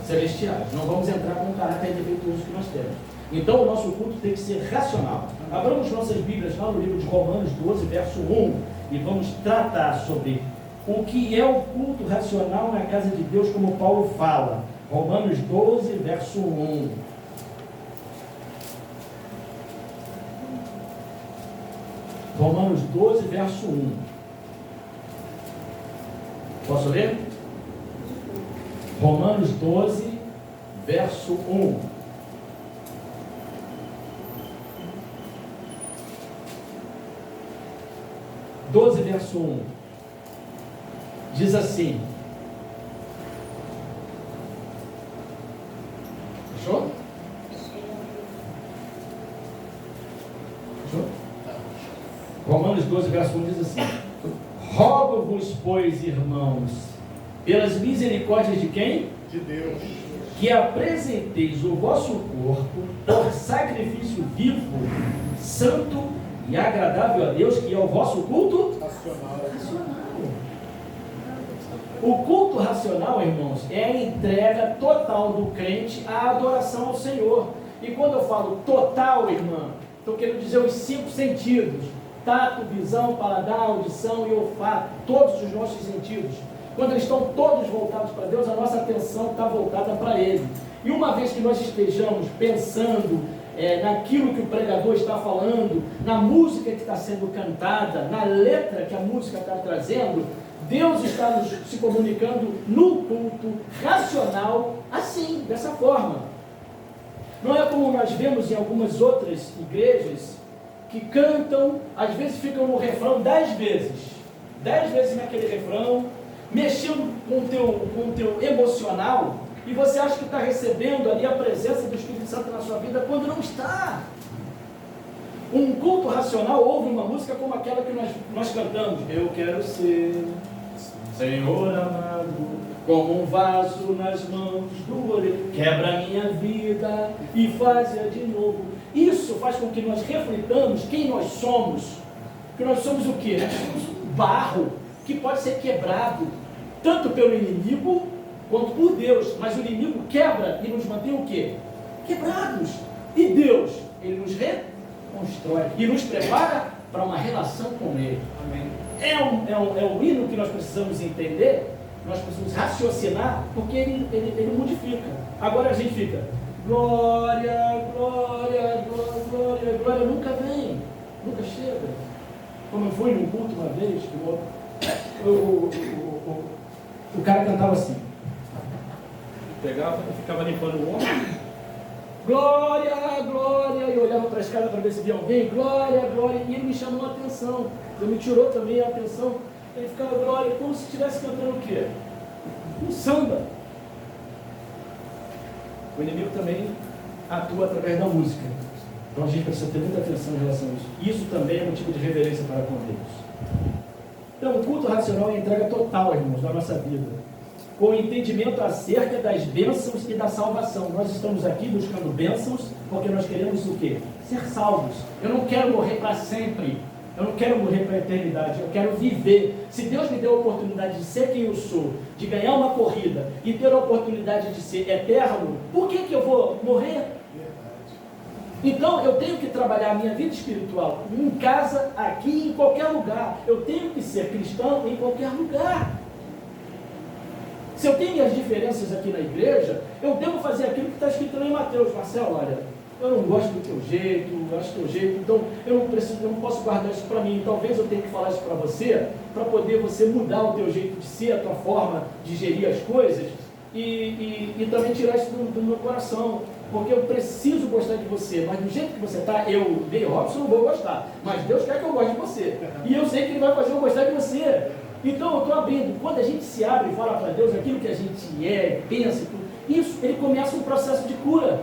celestiais. Não vamos entrar com o caráter defeituoso que nós temos. Então o nosso culto tem que ser racional. Abramos nossas Bíblias lá no livro de Romanos 12, verso 1, e vamos tratar sobre o que é o culto racional na casa de Deus, como Paulo fala. Romanos 12, verso 1. Romanos 12, verso 1. Posso ler? Romanos 12, verso 1. Verso 1 diz assim. Fechou? Fechou? Romanos 12, verso 1 diz assim: rogo Rogo-vos, pois, irmãos, pelas misericórdias de quem? De Deus. Que apresenteis o vosso corpo por sacrifício vivo, santo e agradável a Deus, que é o vosso culto Racional. racional. O culto racional, irmãos, é a entrega total do crente à adoração ao Senhor. E quando eu falo total, irmã, estou querendo dizer os 5 sentidos: tato, visão, paladar, audição e olfato, todos os nossos sentidos. Quando eles estão todos voltados para Deus, a nossa atenção está voltada para Ele. E uma vez que nós estejamos pensando naquilo que o pregador está falando, na música que está sendo cantada, na letra que a música está trazendo, Deus está se comunicando no culto racional, assim, dessa forma. Não é como nós vemos em algumas outras igrejas, que cantam, às vezes ficam no refrão 10 vezes. 10 vezes naquele refrão, mexendo com o teu emocional, e você acha que está recebendo ali a presença do Espírito Santo na sua vida, quando não está. Um culto racional ouve uma música como aquela que nós cantamos: eu quero ser, Senhor amado, como um vaso nas mãos do oleiro, quebra a minha vida e faz-a de novo. Isso faz com que nós reflitamos quem nós somos. Que nós somos o quê? Nós somos um barro que pode ser quebrado, tanto pelo inimigo quanto por Deus. Mas o inimigo quebra e nos mantém o quê? Quebrados. E Deus, Ele nos reconstrói e nos prepara para uma relação com Ele. Amém. É um hino que nós precisamos entender, nós precisamos raciocinar, porque ele modifica. Agora a gente fica: glória, glória, glória, glória, glória, nunca vem, nunca chega. Como eu fui num culto uma vez, o cara cantava assim, pegava e ficava limpando o ombro, glória, glória, e eu olhava para a escada para ver se via alguém, glória, glória, e ele me chamou a atenção, ele me tirou também a atenção, ele ficava glória, como se estivesse cantando o quê? Um samba. O inimigo também atua através da música, então a gente precisa ter muita atenção em relação a isso. Isso também é motivo de reverência para com Deus. Então, o culto racional é a entrega total, irmãos, da nossa vida, com entendimento acerca das bênçãos e da salvação. Nós estamos aqui buscando bênçãos, porque nós queremos o quê? Ser salvos. Eu não quero morrer para sempre, eu não quero morrer para a eternidade, eu quero viver. Se Deus me deu a oportunidade de ser quem eu sou, de ganhar uma corrida e ter a oportunidade de ser eterno, por que eu vou morrer? Então eu tenho que trabalhar a minha vida espiritual em casa, aqui, em qualquer lugar. Eu tenho que ser cristão em qualquer lugar. Se eu tenho as diferenças aqui na igreja, eu devo fazer aquilo que está escrito lá em Mateus. Marcelo, olha, eu não gosto do teu jeito, eu acho teu jeito, então eu não posso guardar isso para mim. Talvez eu tenha que falar isso para você poder você mudar o teu jeito de ser, a tua forma de gerir as coisas e também tirar isso do meu coração. Porque eu preciso gostar de você, mas do jeito que você está, eu, Ney Robson, não vou gostar. Mas Deus quer que eu goste de você. E eu sei que Ele vai fazer eu gostar de você. Então eu estou abrindo. Quando a gente se abre e fala para Deus aquilo que a gente é, pensa, isso, Ele começa um processo de cura.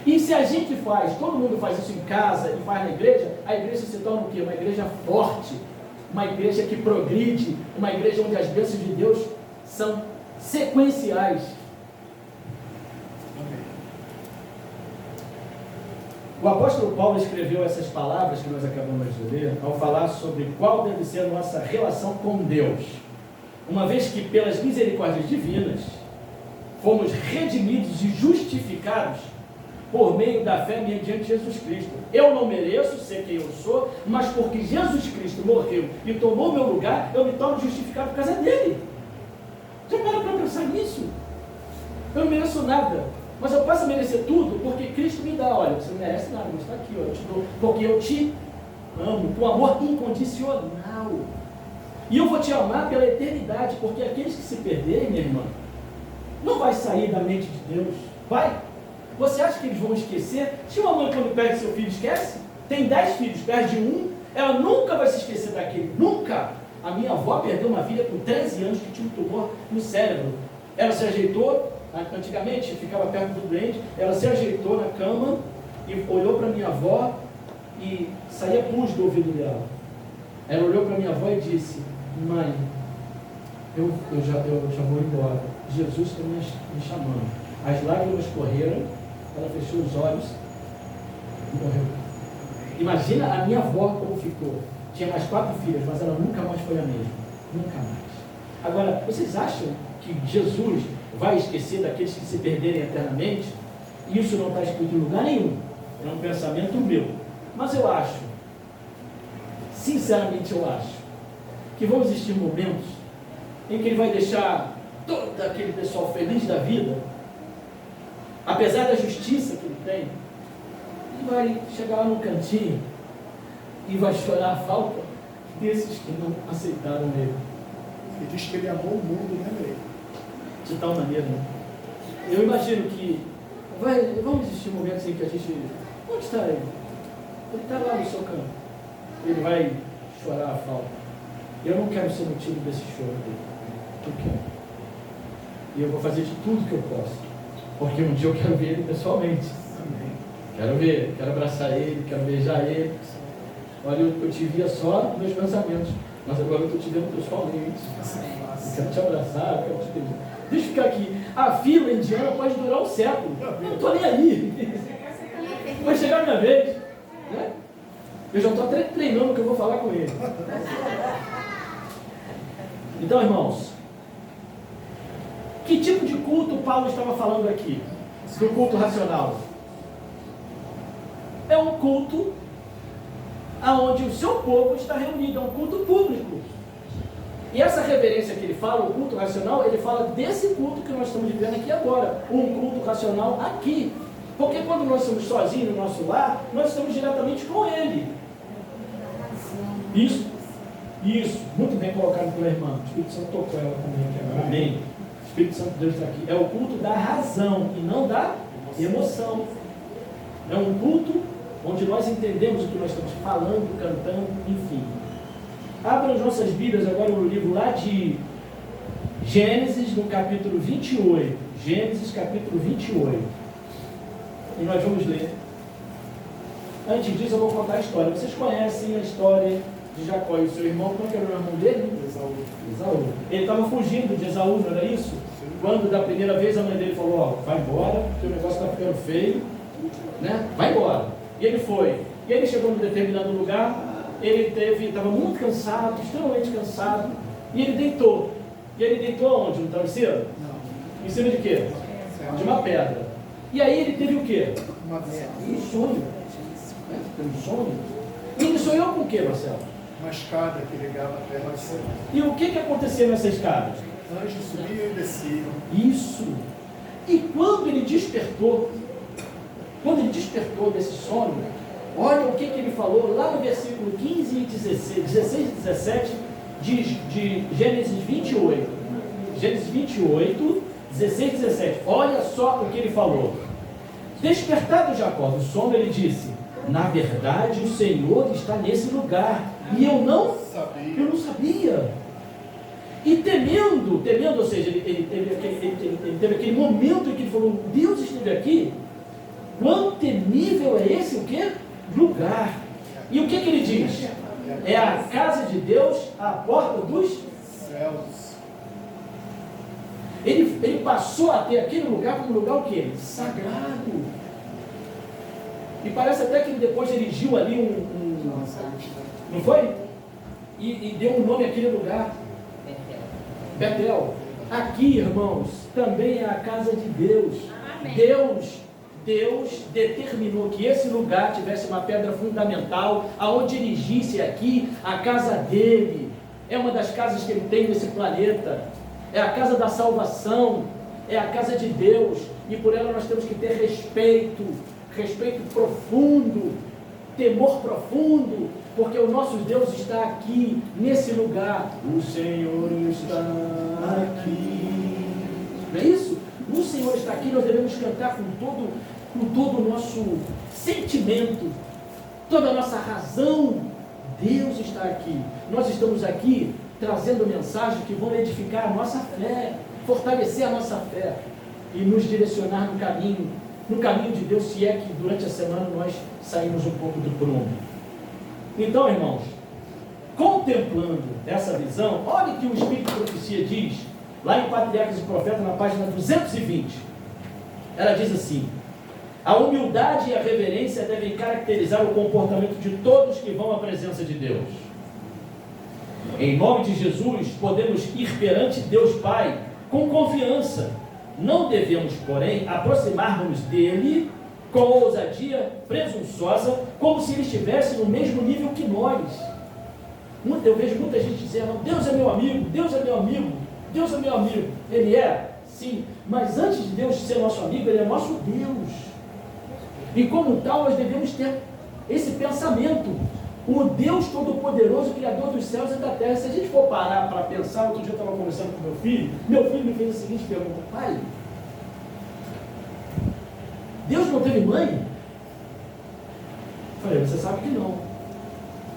E se a gente faz, todo mundo faz isso em casa e faz na igreja, a igreja se torna o quê? Uma igreja forte, uma igreja que progride, uma igreja onde as bênçãos de Deus são sequenciais. O apóstolo Paulo escreveu essas palavras que nós acabamos de ler ao falar sobre qual deve ser a nossa relação com Deus, uma vez que pelas misericórdias divinas fomos redimidos e justificados por meio da fé mediante Jesus Cristo. Eu não mereço ser quem eu sou, mas porque Jesus Cristo morreu e tomou meu lugar, eu me torno justificado por causa dele. Já para pensar nisso? Eu não mereço nada, mas eu posso merecer tudo porque Cristo me dá. Olha, você não merece nada, mas está aqui, ó, eu te dou, porque eu te amo, com amor incondicional. E eu vou te amar pela eternidade, porque aqueles que se perderem, minha irmã, não vai sair da mente de Deus. Vai? Você acha que eles vão esquecer? Se uma mãe, quando perde seu filho, esquece, tem 10 filhos, perde um, ela nunca vai se esquecer daquele. Nunca! A minha avó perdeu uma filha com 13 anos que tinha um tumor no cérebro. Ela se ajeitou, antigamente ficava perto do doente, ela se ajeitou na cama e olhou para minha avó e saía pus do ouvido dela. Ela olhou para minha avó e disse: mãe, eu já vou embora. Jesus está me chamando. As lágrimas correram, ela fechou os olhos e morreu. Imagina a minha avó como ficou. Tinha mais 4 filhas, mas ela nunca mais foi a mesma. Nunca mais. Agora, vocês acham que Jesus vai esquecer daqueles que se perderem eternamente? Isso não está escrito em lugar nenhum. É um pensamento meu. Mas eu acho, sinceramente eu acho, que vão existir momentos em que ele vai deixar todo aquele pessoal feliz da vida, apesar da justiça que ele tem, ele vai chegar lá no cantinho e vai chorar a falta desses que não aceitaram ele. Ele diz que ele amou o mundo, né, Ney? De tal maneira, né? Eu imagino que vão existir momentos em que a gente... Onde está ele? Ele está lá no seu campo. Ele vai chorar a falta. Eu não quero ser motivo desse choro dele. Eu quero. E eu vou fazer de tudo que eu posso. Porque um dia eu quero ver ele pessoalmente. Amém. Quero ver, quero abraçar ele, quero beijar ele. Olha, eu te via só nos meus pensamentos, mas agora eu estou te vendo pessoalmente. Eu quero te abraçar, eu quero te beijar. Deixa eu ficar aqui. A fila indiana pode durar um século. Eu não estou nem aí. Vai chegar a minha vez. Né? Eu já estou até treinando o que eu vou falar com ele. Então, irmãos, que tipo de culto Paulo estava falando aqui? Do culto racional. É um culto onde o seu povo está reunido, é um culto público. E essa reverência que ele fala, o culto racional, ele fala desse culto que nós estamos vivendo aqui agora, um culto racional aqui. Porque quando nós estamos sozinhos no nosso lar, nós estamos diretamente com ele. Isso, muito bem colocado pela irmã. O Espírito Santo tocou ela também aqui agora. Amém. O Espírito Santo de Deus está aqui. É o culto da razão e não da emoção. É um culto onde nós entendemos o que nós estamos falando, cantando, enfim. Abram as nossas Bíblias agora no livro lá de Gênesis, no capítulo 28. Gênesis, capítulo 28. E nós vamos ler. Antes disso, eu vou contar a história. Vocês conhecem a história de Jacó e o seu irmão. Qual que era o irmão dele? Esaú. Ele estava fugindo de Esaú, não era isso? Quando da primeira vez a mãe dele falou: ó, vai embora, teu negócio está ficando feio, né? Vai embora. E ele foi. E ele chegou em um determinado lugar. Ele estava muito cansado, extremamente cansado, e ele deitou. E ele deitou aonde? No travesseiro? Não. Em cima de quê? De uma pedra. E aí ele teve o quê? Um sonho. Teve um sonho. E ele sonhou com o quê, Marcelo? Uma escada que ligava a terra ao céu. E o que acontecia nessa escada? Anjos subiam e desciam. Isso. E quando ele despertou desse sono, olha o que ele falou lá no versículo 15 e 16 e 17 de Gênesis 28. Gênesis 28, 16 e 17. Olha só o que ele falou. Despertado Jacó do sono, ele disse: na verdade o Senhor está nesse lugar, e eu não sabia. E temendo, ou seja, ele teve aquele momento em que ele falou: Deus esteve aqui. Quão temível é esse o quê? Lugar. E o que ele diz? É a casa de Deus, a porta dos céus. Ele passou a ter aquele lugar como lugar o quê? Sagrado. E parece até que depois erigiu ali não foi? E deu um nome àquele lugar. Betel. Aqui, irmãos, também é a casa de Deus. Amém. Deus determinou que esse lugar tivesse uma pedra fundamental, aonde erigisse aqui a casa dele. É uma das casas que ele tem nesse planeta. É a casa da salvação. É a casa de Deus. E por ela nós temos que ter respeito profundo, temor profundo, porque o nosso Deus está aqui, nesse lugar. O Senhor está aqui. Não é isso? O Senhor está aqui, nós devemos cantar com todo o nosso sentimento, toda a nossa razão. Deus está aqui. Nós estamos aqui trazendo mensagens que vão edificar a nossa fé, fortalecer a nossa fé e nos direcionar no caminho de Deus, se é que durante a semana nós saímos um pouco do prumo. Então, irmãos, contemplando essa visão, olha que o Espírito de Profecia diz, lá em Patriarcas e Profetas, na página 220. Ela diz assim: a humildade e a reverência devem caracterizar o comportamento de todos que vão à presença de Deus. Em nome de Jesus, podemos ir perante Deus Pai com confiança. Não devemos, porém, aproximar-nos dele com ousadia presunçosa, como se ele estivesse no mesmo nível que nós. Eu vejo muita gente dizendo: Deus é meu amigo, Deus é meu amigo, Deus é meu amigo. Ele é, sim, mas antes de Deus ser nosso amigo, ele é nosso Deus. E como tal, nós devemos ter esse pensamento. O Deus Todo-Poderoso, Criador dos céus e da terra. Se a gente for parar para pensar, outro dia eu estava conversando com meu filho me fez a seguinte pergunta: pai, Deus não teve mãe? Eu falei: você sabe que não.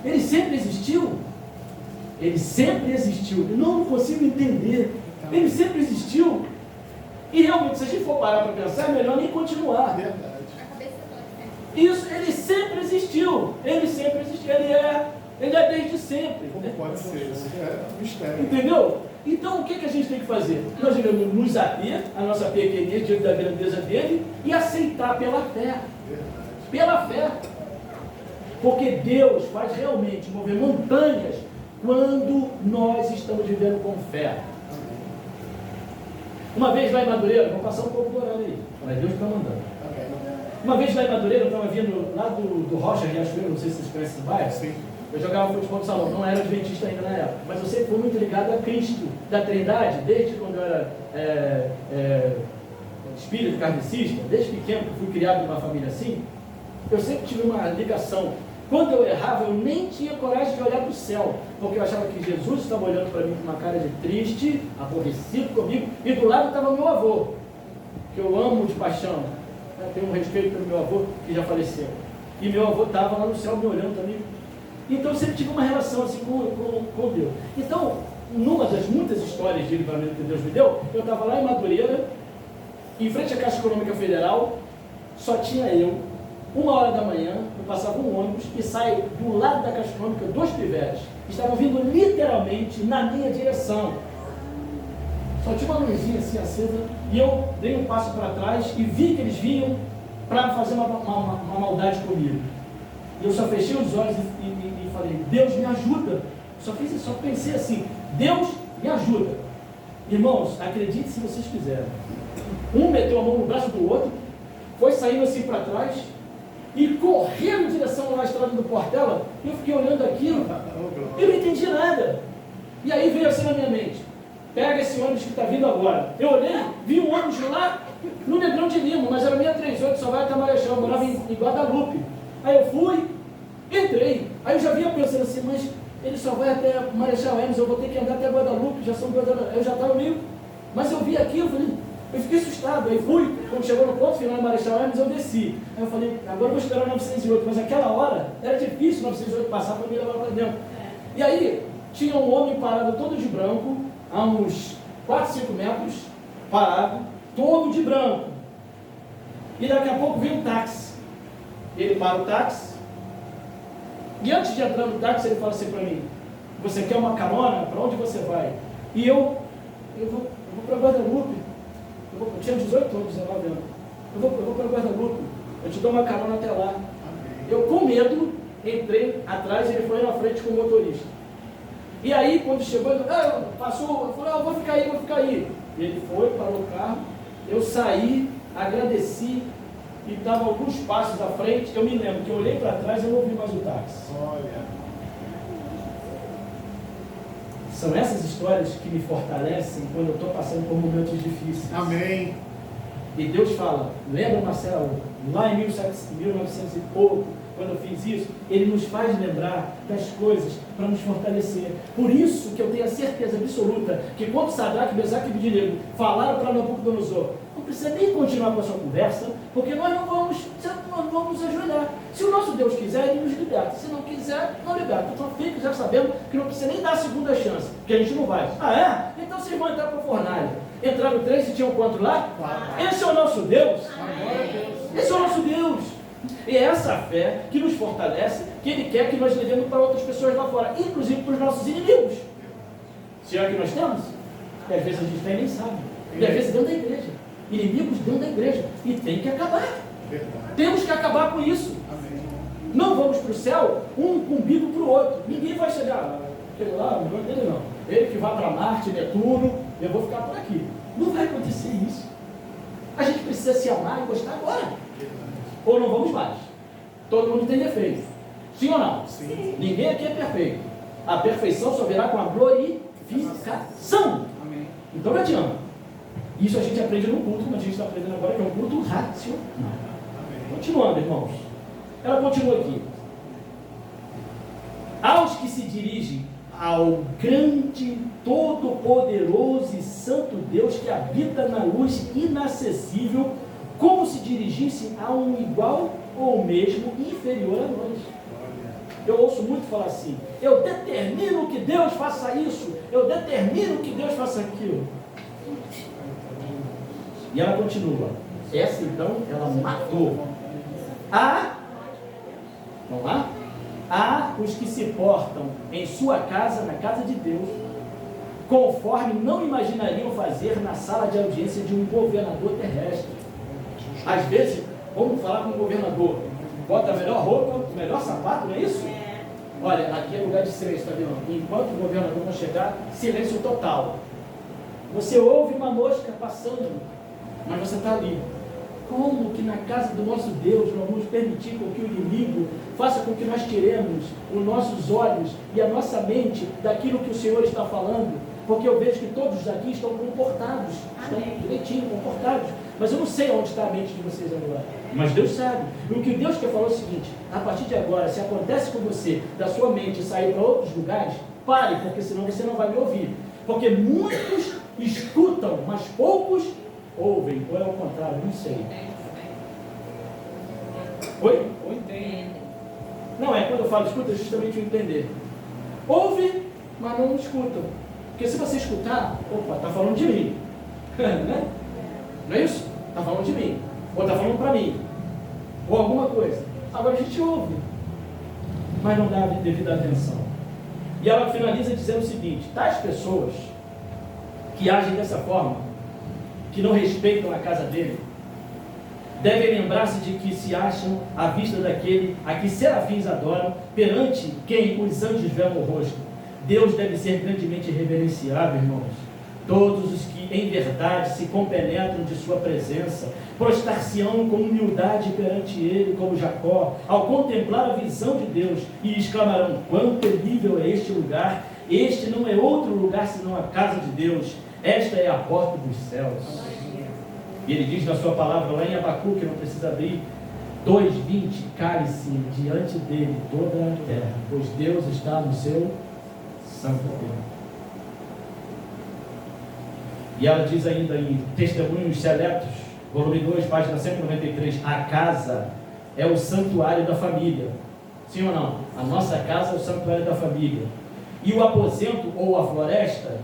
Ele sempre existiu? Ele sempre existiu. Eu não consigo entender. Ele sempre existiu. E realmente, se a gente for parar para pensar, é melhor nem continuar. Verdade. Isso, ele sempre existiu. Ele sempre existiu. Ele é desde sempre. Como pode ser? Isso é um mistério. Entendeu? Então, o que a gente tem que fazer? Nós devemos nos ater a nossa pequenez diante da grandeza dele e aceitar pela fé. Verdade. Pela fé. Porque Deus faz realmente mover montanhas quando nós estamos vivendo com fé. Uma vez lá em Madureira, vou passar um pouco do horário aí, mas Deus está mandando. Uma vez lá em Madureira, eu estava vindo lá do Rocha Riachuelo, não sei se vocês conhecem esse bairro. Sim. Eu jogava futebol de salão, não era adventista ainda na época, mas eu sempre fui muito ligado a Cristo da Trindade, desde quando eu era espírito kardecista, desde pequeno, que fui criado numa família assim. Eu sempre tive uma ligação. Quando eu errava, eu nem tinha coragem de olhar para o céu, porque eu achava que Jesus estava olhando para mim com uma cara de triste, aborrecido comigo, e do lado estava meu avô, que eu amo de paixão. Eu tenho um respeito pelo meu avô, que já faleceu. E meu avô estava lá no céu me olhando também. Então eu sempre tive uma relação assim com Deus. Então, numa das muitas histórias de livramento que Deus me deu, eu estava lá em Madureira, em frente à Caixa Econômica Federal, só tinha eu. 1h da manhã, eu passava um ônibus e sai do lado da Caixa Econômica 2 pivetes. Estavam vindo literalmente na minha direção. Só tinha uma luzinha assim acesa e eu dei um passo para trás e vi que eles vinham para fazer uma maldade comigo. E eu só fechei os olhos e falei: Deus me ajuda. Só pensei assim: Deus me ajuda. Irmãos, acredite se vocês quiserem. Um meteu a mão no braço do outro, foi saindo assim para trás e correndo em direção à estrada do Portela. Eu fiquei olhando aquilo e não entendi nada. E aí veio assim na minha mente: pega esse ônibus que está vindo agora. Eu olhei, vi um ônibus lá no Negrão de Lima, mas era 638, só vai até Marechal. Eu morava em Guadalupe. Aí eu fui, entrei. Aí eu já vinha pensando assim: mas ele só vai até Marechal Hermes, eu vou ter que andar até Guadalupe, já são 2 horas. Eu já estava meio... Mas eu vi aquilo, eu fiquei assustado. Aí fui, quando chegou no ponto final de Marechal Hermes, eu desci. Aí eu falei: agora eu vou esperar o 908. Mas naquela hora era difícil o 908 passar para me levar para dentro. E aí tinha um homem parado todo de branco, a uns 4, 5 metros, parado, todo de branco. E daqui a pouco vem um táxi. Ele para o táxi. E antes de entrar no táxi, ele fala assim para mim: você quer uma carona? Para onde você vai? E eu vou para Guadalupe. Eu tinha 18 anos, 19 anos. Eu vou para Guadalupe. Eu te dou uma carona até lá. Eu, com medo, entrei atrás e ele foi na frente com o motorista. E aí, quando chegou, ele passou, eu falei: eu vou ficar aí. E ele foi, parou o carro. Eu saí, agradeci. E estava alguns passos à frente. Eu me lembro que eu olhei para trás e eu não ouvi mais o táxi. Olha. São essas histórias que me fortalecem quando eu estou passando por momentos difíceis. Amém. E Deus fala: lembra, Marcelo, lá em 1900 e pouco, quando eu fiz isso, Ele nos faz lembrar das coisas para nos fortalecer. Por isso que eu tenho a certeza absoluta que quando Sadraque, Mesaque e Abednego falaram para Nabucodonosor: não precisa nem continuar com a sua conversa, porque nós não vamos ajoelhar. Se o nosso Deus quiser, Ele nos liberta. Se não quiser, não liberta. Então fique já sabendo que não precisa nem dar a segunda chance, porque a gente não vai. Ah, é? Então vocês vão entrar para a fornalha. Entraram 3 e tinham quanto lá? 4. Esse é o nosso Deus. Glória a Deus. Esse é o nosso Deus. E é essa fé que nos fortalece, que Ele quer que nós levemos para outras pessoas lá fora, inclusive para os nossos inimigos. Será que nós temos? E às vezes a gente tem e nem sabe. E às vezes dentro da igreja. Inimigos dentro da igreja. E tem que acabar. Verdade. Temos que acabar com isso. Amém. Não vamos para o céu, um com umbigo para o outro. Ninguém vai chegar, aquele lá, não dele não. Ele que vai para Marte, Netuno, eu vou ficar por aqui. Não vai acontecer isso. A gente precisa se amar e gostar agora. Ou não vamos mais. Todo mundo tem defeito. Sim ou não? Sim. Ninguém aqui é perfeito. A perfeição só virá com a glorificação. Amém. Então não adianta. Isso a gente aprende no culto, mas a gente está aprendendo agora que é um culto racional. Amém. Continuando, irmãos. Ela continua aqui. Aos que se dirigem ao grande, todo-poderoso e santo Deus que habita na luz inacessível, como se dirigissem a um igual ou mesmo inferior a nós. Eu ouço muito falar assim: eu determino que Deus faça isso, eu determino que Deus faça aquilo. E ela continua. Essa então, ela matou. Vamos lá? Há os que se portam em sua casa, na casa de Deus, conforme não imaginariam fazer na sala de audiência de um governador terrestre. Às vezes, vamos falar com o governador, bota a melhor roupa, o melhor sapato, não é isso? Olha, aqui é lugar de silêncio, está vendo? Enquanto o governador não chegar, silêncio total. Você ouve uma mosca passando, mas você está ali. Como que na casa do nosso Deus nós vamos permitir com que o inimigo faça com que nós tiremos os nossos olhos e a nossa mente daquilo que o Senhor está falando? Porque eu vejo que todos aqui estão comportados, estão direitinho, comportados. Mas eu não sei onde está a mente de vocês agora. Mas Deus sabe. E o que Deus quer falar é o seguinte: a partir de agora, se acontece com você, da sua mente sair para outros lugares, pare, porque senão você não vai me ouvir. Porque muitos escutam, mas poucos ouvem. Ou é o contrário, não sei. Oi? Ou entende. Não, é quando eu falo escuta, é justamente o entender. Ouve, mas não escutam. Porque se você escutar, opa, está falando de mim. Né? Não é isso? Está falando de mim. Ou está falando para mim. Ou alguma coisa. Agora a gente ouve, mas não dá a devida atenção. E ela finaliza dizendo o seguinte: tais pessoas que agem dessa forma, que não respeitam a casa dele, devem lembrar-se de que se acham à vista daquele a que serafins adoram, perante quem os anjos velam o rosto. Deus deve ser grandemente reverenciado, irmãos. Todos os que em verdade se compenetram de sua presença, prostrar-se-ão com humildade perante ele, como Jacó, ao contemplar a visão de Deus, e exclamarão: quão terrível é este lugar! Este não é outro lugar senão a casa de Deus. Esta é a porta dos céus. E ele diz na sua palavra lá em Abacuque, não precisa abrir, 2:20: cale-se diante dele toda a terra, pois Deus está no seu santo templo. E ela diz ainda em Testemunhos Seletos, volume 2, página 193, a casa é o santuário da família. Sim ou não? A nossa casa é o santuário da família. E o aposento ou a floresta,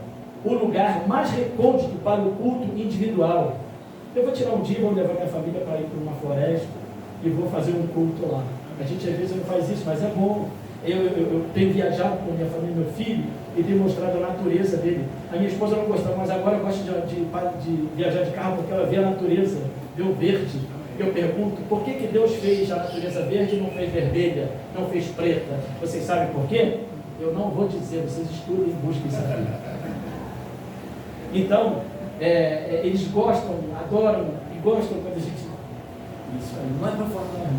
o lugar mais recôndito para o culto individual. Eu vou tirar um dia, vou levar minha família para ir para uma floresta e vou fazer um culto lá. A gente às vezes não faz isso, mas é bom. Eu tenho viajado com minha família e meu filho e tenho mostrado a natureza dele. A minha esposa não gostava, mas agora gosta de viajar de carro porque ela vê a natureza, vê o verde. Eu pergunto: por que Deus fez a natureza verde e não fez vermelha, não fez preta? Vocês sabem por quê? Eu não vou dizer, vocês estudem e busquem saber. Então, eles gostam, adoram e gostam quando a gente... Isso aí, não é para falar.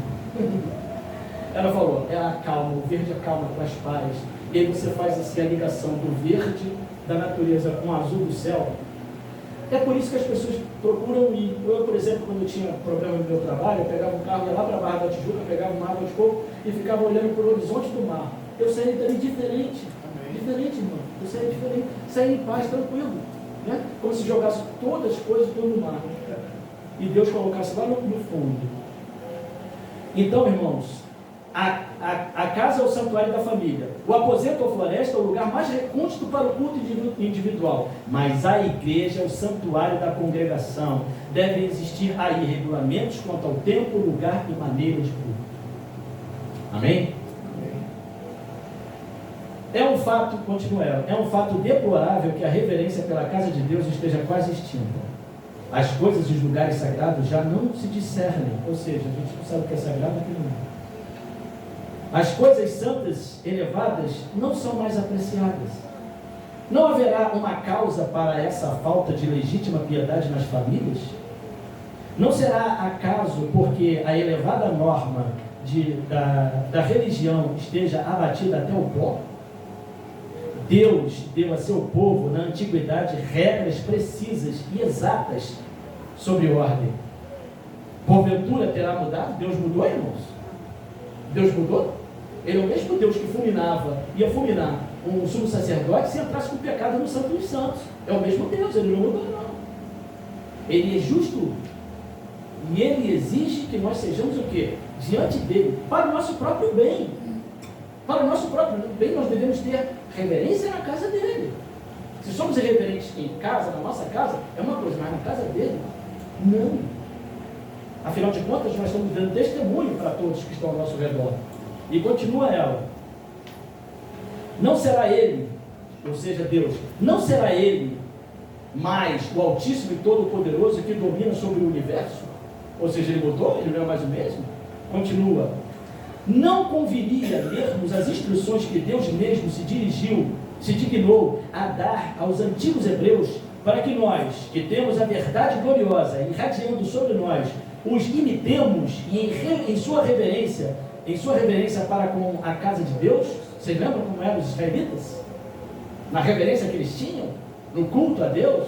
Ela falou, acalma, o verde acalma, traz paz. E aí você faz assim a ligação do verde da natureza com o azul do céu. É por isso que as pessoas procuram ir. Eu, por exemplo, quando eu tinha problema no meu trabalho, eu pegava um carro, ia lá para a Barra da Tijuca, pegava uma água de coco e ficava olhando para o horizonte do mar. Eu saí dali diferente. Amém. Diferente, irmão. Eu saí diferente. Saí em paz, tranquilo. Né? Como se jogasse todas as coisas no mar. E Deus colocasse lá no fundo. Então, irmãos, A casa é o santuário da família. O aposento ou floresta é o lugar mais recôndito para o culto individual. Mas a igreja é o santuário da congregação. Devem existir aí regulamentos quanto ao tempo, lugar e maneira de culto. Amém? É um fato, continua ela, é um fato deplorável que a reverência pela casa de Deus esteja quase extinta. As coisas e os lugares sagrados já não se discernem, ou seja, a gente não sabe o que é sagrado e o que não é. As coisas santas elevadas não são mais apreciadas. Não haverá uma causa para essa falta de legítima piedade nas famílias? Não será acaso porque a elevada norma da religião esteja abatida até o pó? Deus deu a seu povo na antiguidade regras precisas e exatas sobre ordem. Porventura terá mudado? Deus mudou, irmãos? Deus mudou? Ele é o mesmo Deus que ia fulminar um sumo sacerdote se entrasse com pecado no Santo dos Santos. É o mesmo Deus, ele não mudou, não. Ele é justo e ele exige que nós sejamos o quê? Diante dele, para o nosso próprio bem. Para o nosso próprio bem, nós devemos ter reverência na casa dele. Se somos irreverentes em casa, na nossa casa, é uma coisa, mas na casa dele, não. Afinal de contas, nós estamos dando testemunho para todos que estão ao nosso redor. E continua ela. Não será ele, ou seja, Deus, não será ele mais o Altíssimo e Todo-Poderoso que domina sobre o universo? Ou seja, ele mudou? Ele não é mais o mesmo? Continua. Não conviria lermos as instruções que Deus mesmo se dignou a dar aos antigos hebreus, para que nós, que temos a verdade gloriosa irradiando sobre nós, os imitemos e em sua reverência para com a casa de Deus? Vocês lembram como eram os israelitas? Na reverência que eles tinham? No culto a Deus?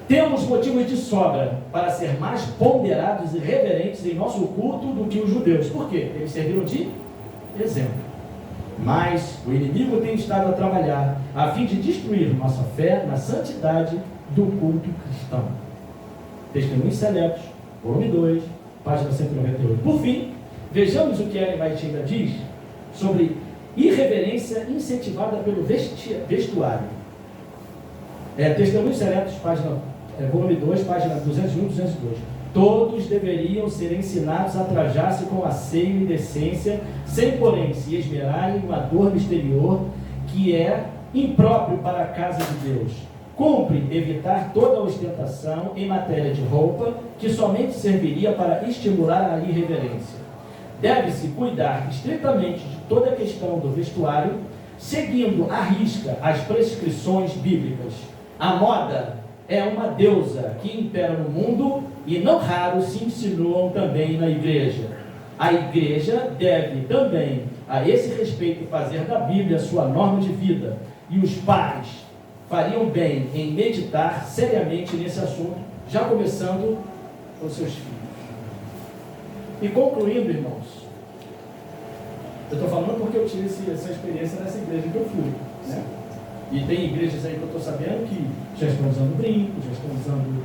Temos motivos de sobra para ser mais ponderados e reverentes em nosso culto do que os judeus. Por quê? Eles serviram de exemplo. Mas o inimigo tem estado a trabalhar a fim de destruir nossa fé na santidade do culto cristão. Testemunhos Seletos, volume 2, página 198. Por fim, vejamos o que Ellen White ainda diz sobre irreverência incentivada pelo vestuário. Testemunhos Seletos, volume 2, página 201 e 202. Todos deveriam ser ensinados a trajar-se com asseio e decência, sem porém se esmerarem em um adorno exterior que é impróprio para a casa de Deus. Cumpre evitar toda a ostentação em matéria de roupa, que somente serviria para estimular a irreverência. Deve-se cuidar estritamente de toda a questão do vestuário, seguindo à risca as prescrições bíblicas. A moda é uma deusa que impera no mundo e não raro se insinuam também na igreja. A igreja deve também, a esse respeito, fazer da Bíblia sua norma de vida, e os pais fariam bem em meditar seriamente nesse assunto, já começando com seus filhos. E concluindo, irmãos, eu estou falando porque eu tive essa experiência nessa igreja que eu fui, né? E tem igrejas aí que eu estou sabendo que já estão usando brinco, já estão usando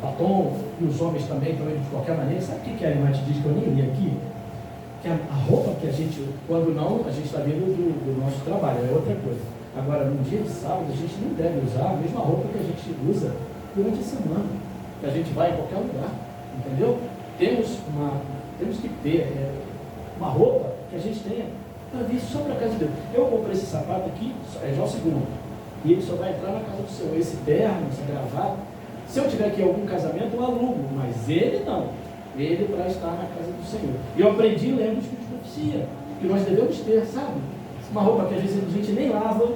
batom, e os homens também estão indo de qualquer maneira. Sabe o que a Ellen White diz que eu nem li aqui? Que a roupa que a gente, quando não, a gente está vendo do nosso trabalho, é outra coisa. Agora, num dia de sábado, a gente não deve usar a mesma roupa que a gente usa durante a semana, que a gente vai em qualquer lugar, entendeu? Temos que ter uma roupa que a gente tenha para vir só para a casa de Deus. Eu comprei esse sapato aqui, é já o segundo, e ele só vai entrar na casa do Senhor. Esse terno, essa gravata, se eu tiver aqui algum casamento, eu alugo, mas ele não. Ele para estar na casa do Senhor. E eu aprendi lendo os livros de profecia, que nós devemos ter, sabe? Uma roupa que às vezes a gente nem lava,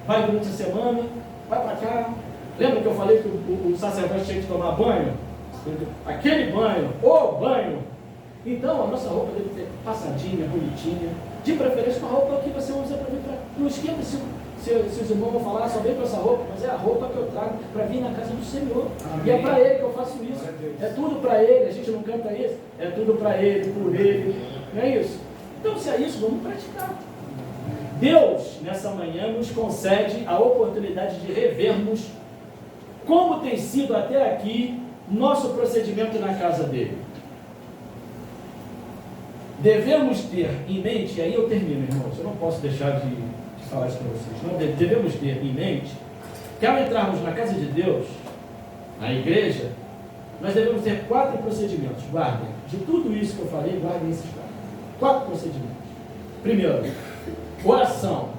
vai durante a semana, vai para cá. Lembra que eu falei que o sacerdote tinha que tomar banho? Aquele banho, o banho. Então a nossa roupa deve ter passadinha, bonitinha, de preferência uma roupa que você usa para vir para... Não esquenta se os irmãos vão falar, só vem com essa roupa, mas é a roupa que eu trago para vir na casa do Senhor. Amém. E é para Ele que eu faço isso. É tudo para Ele, a gente não canta isso, é tudo para Ele, por Ele, não é isso? Então se é isso, vamos praticar. Deus, nessa manhã, nos concede a oportunidade de revermos como tem sido até aqui nosso procedimento na casa dele. devemos ter em mente, e aí eu termino, irmãos, eu não posso deixar de falar isso para vocês, não, devemos ter em mente que ao entrarmos na casa de Deus, na igreja, nós devemos ter 4 procedimentos, guardem, de tudo isso que eu falei, guardem esses 4 procedimentos. Primeiro, oração.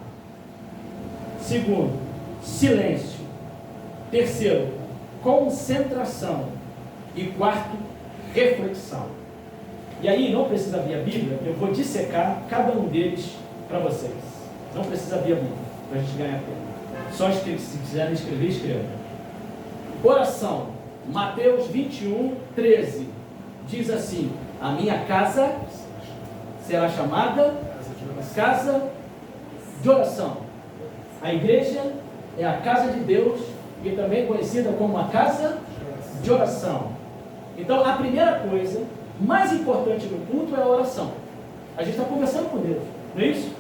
Segundo, silêncio. Terceiro, concentração. E quarto, reflexão. E aí não precisa abrir a Bíblia, eu vou dissecar cada um deles para vocês. Não precisa abrir a Bíblia, para a gente ganhar tempo. Só se quiserem escrever, escreva. Oração. Mateus 21, 13. Diz assim: a minha casa será chamada casa de oração. A igreja é a casa de Deus e também conhecida como a casa de oração. Então, a primeira coisa mais importante no culto é a oração. A gente está conversando com Deus, não é isso?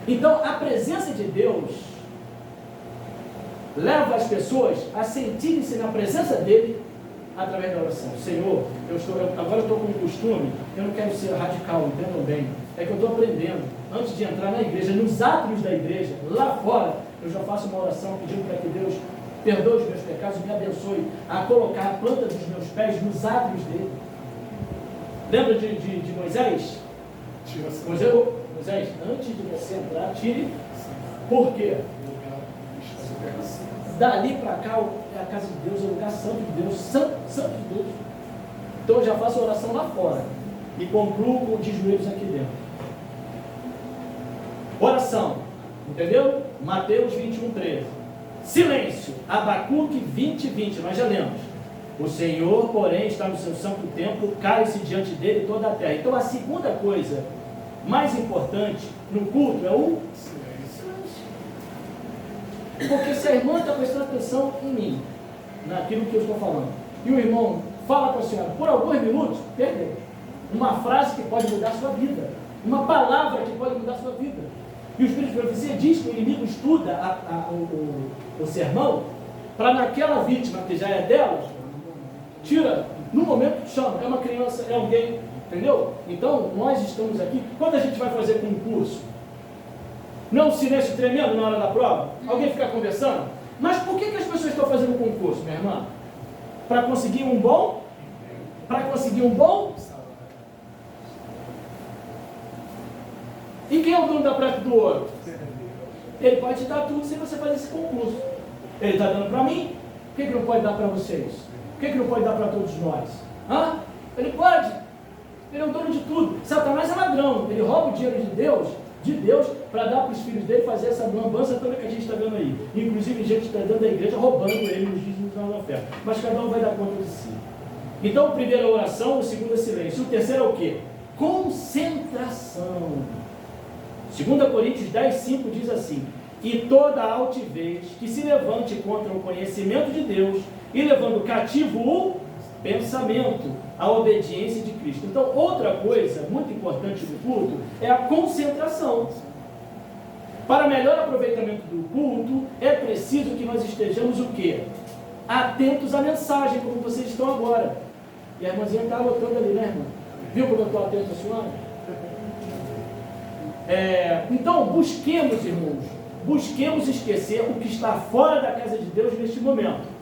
Então, a presença de Deus leva as pessoas a sentirem-se na presença dele através da oração. Senhor, agora eu estou com um costume, eu não quero ser radical, entendam bem, é que eu estou aprendendo, antes de entrar na igreja, nos átrios da igreja, lá fora, eu já faço uma oração pedindo para que Deus perdoe os meus pecados, me abençoe a colocar a planta dos meus pés nos átrios dele. Lembra de Moisés? Moisés, antes de você entrar, tire. Por quê? Dali para cá é a casa de Deus, é o lugar santo de Deus, santo de Deus. Então eu já faço a oração lá fora e concluo com os joelhos aqui dentro. Oração, entendeu? Mateus 21, 13. Silêncio, Abacuque 20, 20, nós já lemos. O Senhor, porém, está no seu santo templo, cai-se diante dele toda a terra. Então a segunda coisa mais importante no culto é o silêncio. Porque se a irmã está prestando atenção em mim, naquilo que eu estou falando, e o irmão fala com a senhora por alguns minutos, perdeu. Uma frase que pode mudar a sua vida, uma palavra que pode mudar a sua vida. E o Espírito de Profecia diz que o inimigo estuda o sermão para naquela vítima que já é dela, tira, no momento chama, é uma criança, é alguém, entendeu? Então, nós estamos aqui, quando a gente vai fazer concurso, não é um silêncio tremendo na hora da prova? Alguém fica conversando? Mas por que as pessoas estão fazendo concurso, minha irmã? Para conseguir um bom? Para conseguir um bom? E quem é o dono da prata e do ouro? Ele pode te dar tudo se você fazer esse concurso. Ele está dando para mim, por que não pode dar para vocês? Por que não pode dar para todos nós? Hã? Ele pode. Ele é o dono de tudo. Satanás é ladrão. Ele rouba o dinheiro de Deus, para dar para os filhos dele fazer essa lambança toda que a gente está vendo aí. Inclusive, gente está dentro da igreja roubando ele nos dízimos da oferta. Mas cada um vai dar conta de si. Então, o primeiro é oração, o segundo é silêncio. O terceiro é o quê? Concentração. 2 Coríntios 10, 5 diz assim: e toda altivez que se levante contra o conhecimento de Deus, e levando cativo o pensamento, a obediência de Cristo. Então, outra coisa muito importante do culto é a concentração. Para melhor aproveitamento do culto, é preciso que nós estejamos o quê? Atentos à mensagem, como vocês estão agora. E a irmãzinha está anotando ali, né, irmã? Viu como eu estou atento à senhora? Então, busquemos, irmãos, busquemos esquecer o que está fora da casa de Deus neste momento.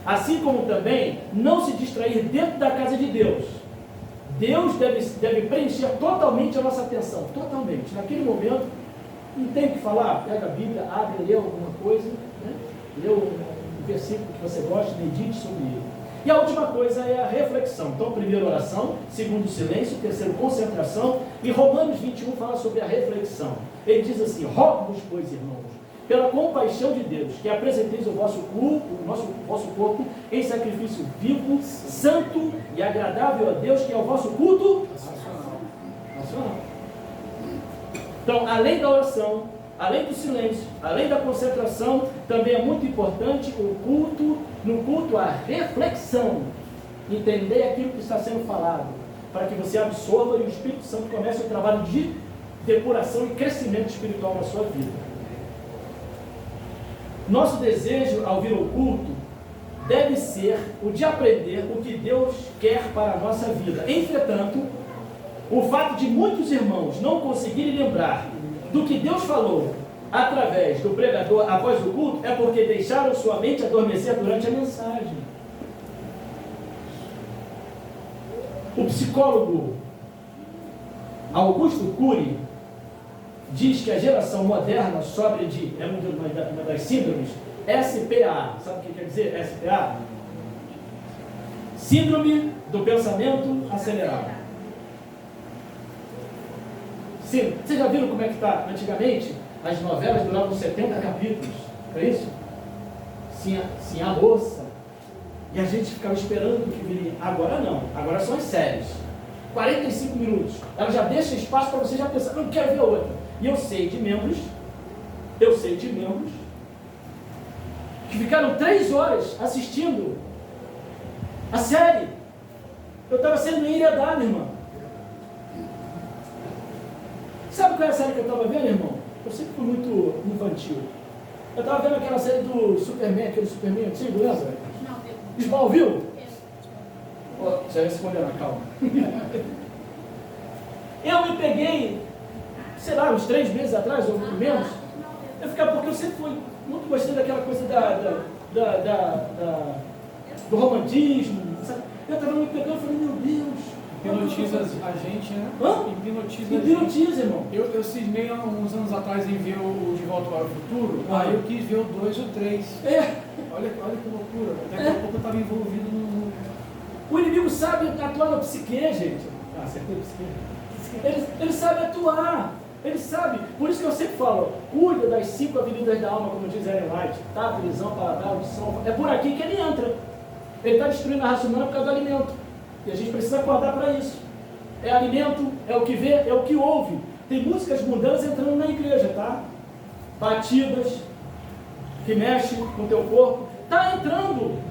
Assim como também não se distrair dentro da casa de Deus. Deus deve preencher totalmente a nossa atenção, totalmente. Naquele momento, não tem o que falar, pega a Bíblia, abre, lê alguma coisa, né? Lê um versículo que você gosta, medite sobre ele. E a última coisa é a reflexão. Então, primeiro oração, segundo silêncio, terceiro concentração, e Romanos 21 fala sobre a reflexão. Ele diz assim: rogo-vos, pois, irmãos, pela compaixão de Deus, que apresenteis o vosso corpo em sacrifício vivo, santo e agradável a Deus, que é o vosso culto nacional. Então, além da oração, além do silêncio, além da concentração, também é muito importante no culto a reflexão, entender aquilo que está sendo falado, para que você absorva e o Espírito Santo comece o trabalho de depuração e crescimento espiritual na sua vida. Nosso desejo ao vir ao culto deve ser o de aprender o que Deus quer para a nossa vida. Entretanto, O fato de muitos irmãos não conseguirem lembrar do que Deus falou através do pregador após o culto é porque deixaram sua mente adormecer durante a mensagem. O psicólogo Augusto Cury diz que a geração moderna sofre de uma das síndromes SPA. Sabe o que quer dizer SPA? Síndrome do pensamento acelerado. Sim, vocês já viram como é que está? Antigamente, as novelas duravam 70 capítulos, não é isso? Sim, a moça. E a gente ficava esperando que viria. Agora não, agora são as séries. 45 minutos. Ela já deixa espaço para você já pensar, não quero ver outra. E eu sei de membros que ficaram 3 horas assistindo a série. Eu estava sendo enredado, irmão. Sabe qual é a série que eu estava vendo, irmão? Eu sempre fui muito infantil. Eu estava vendo aquela série do Superman, aquele Superman antigo, lembra? Smallville? Oh, você respondeu na calma. Eu me peguei, sei lá, uns 3 meses atrás, ou menos. Eu ficava, porque eu sempre fui, muito gostei daquela coisa do romantismo, sabe? Eu estava me pegando e falei, meu Deus. Hipnotiza a gente, né? Hã? Hipnotiza, irmão. Eu cismei há uns anos atrás em ver o De Volta para o Futuro, aí eu quis ver o 2 ou 3. Olha que loucura. Daqui a pouco eu estava envolvido no... O inimigo sabe atuar na psique, gente. Acertei psique. Ele sabe atuar. Ele sabe. Por isso que eu sempre falo, cuida das 5 avenidas da alma, como diz Ellen White. Tá? Visão, paladar, audição. É por aqui que ele entra. Ele está destruindo a raça humana por causa do alimento. E a gente precisa acordar para isso. É alimento, é o que vê, é o que ouve. Tem músicas mundanas entrando na igreja, tá? Batidas, que mexem com o teu corpo. Está entrando.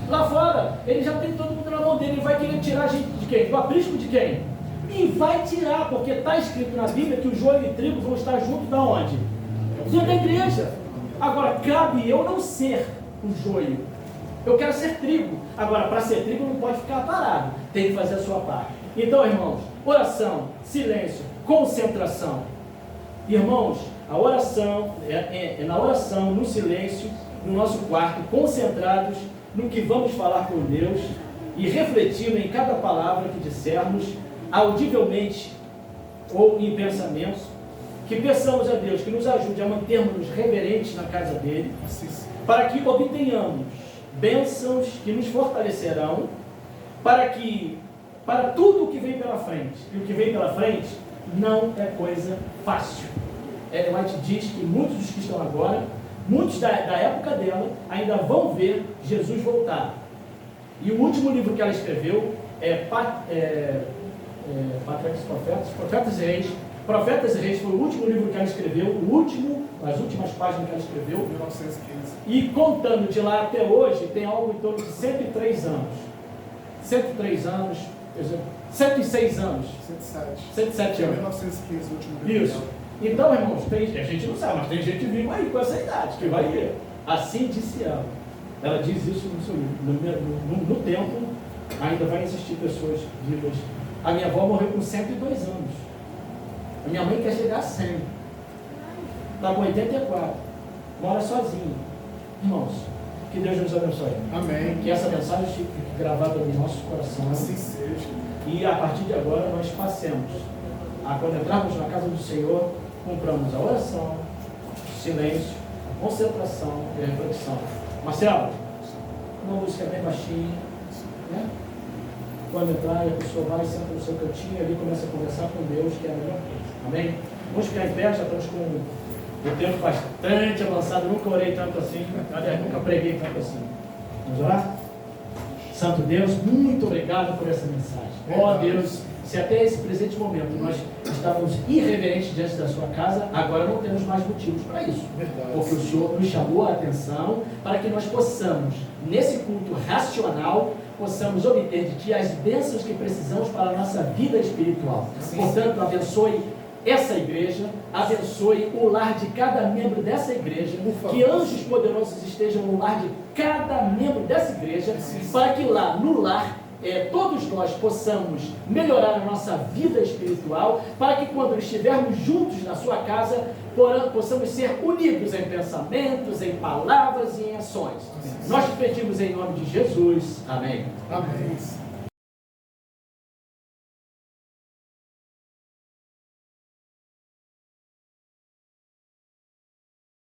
Lá fora, ele já tem todo mundo na mão dele. Ele vai querer tirar a gente de quem? Do aprisco de quem? E vai tirar, porque está escrito na Bíblia que o joio e o trigo vão estar juntos da onde? Dentro da igreja. Agora, cabe eu não ser o joio. Eu quero ser trigo. Agora, para ser trigo não pode ficar parado. Tem que fazer a sua parte. Então, irmãos, oração, silêncio, concentração. Irmãos, a oração é na oração, no silêncio, no nosso quarto, concentrados no que vamos falar com Deus e refletindo em cada palavra que dissermos, audivelmente ou em pensamentos, que peçamos a Deus que nos ajude a mantermos-nos reverentes na casa dele, para que obtenhamos bênçãos que nos fortalecerão, para tudo o que vem pela frente. E o que vem pela frente não é coisa fácil. Ellen White diz que muitos dos que estão agora, muitos da época dela, ainda vão ver Jesus voltar. E o último livro que ela escreveu é Profetas e Reis. Profetas e Reis foi o último livro que ela escreveu, as últimas páginas que ela escreveu. 1915. E contando de lá até hoje, tem algo em torno de 103 anos. 103 anos, 106 anos. 107 anos. 1915, o último livro. Isso. Então, irmãos, a gente não sabe, mas tem gente viva aí com essa idade, que vai ler. Assim disse ela. Ela diz isso no seu livro. No tempo, ainda vai existir pessoas vivas. A minha avó morreu com 102 anos. A minha mãe quer chegar a 100. Está com 84. Mora sozinha. Irmãos, que Deus nos abençoe. Amém. Que essa mensagem fique gravada no nosso coração. Assim seja. E a partir de agora nós passemos a, quando entrarmos na casa do Senhor, cumpramos a oração, o silêncio, a concentração e a reflexão. Marcelo, uma música bem baixinha, né? Quando entrar, a pessoa vai, senta no seu cantinho e ali começa a conversar com Deus, que é a melhor coisa. Amém? Vamos ficar em pé, já estamos com o tempo bastante avançado. Nunca orei tanto assim, aliás, nunca preguei tanto assim. Vamos orar? Santo Deus, muito obrigado por essa mensagem. Ó Deus, se até esse presente momento nós estávamos irreverentes diante da sua casa, agora não temos mais motivos para isso. Verdade. Porque o Senhor nos chamou a atenção para que nós possamos, nesse culto racional, possamos obter de Ti as bênçãos que precisamos para a nossa vida espiritual. Sim. Portanto, abençoe essa igreja, abençoe o lar de cada membro dessa igreja, que anjos poderosos estejam no lar de cada membro dessa igreja, para que lá, no lar, todos nós possamos melhorar a nossa vida espiritual, para que quando estivermos juntos na sua casa, possamos ser unidos em pensamentos, em palavras e em ações. Nós te pedimos em nome de Jesus. Amém. Amém.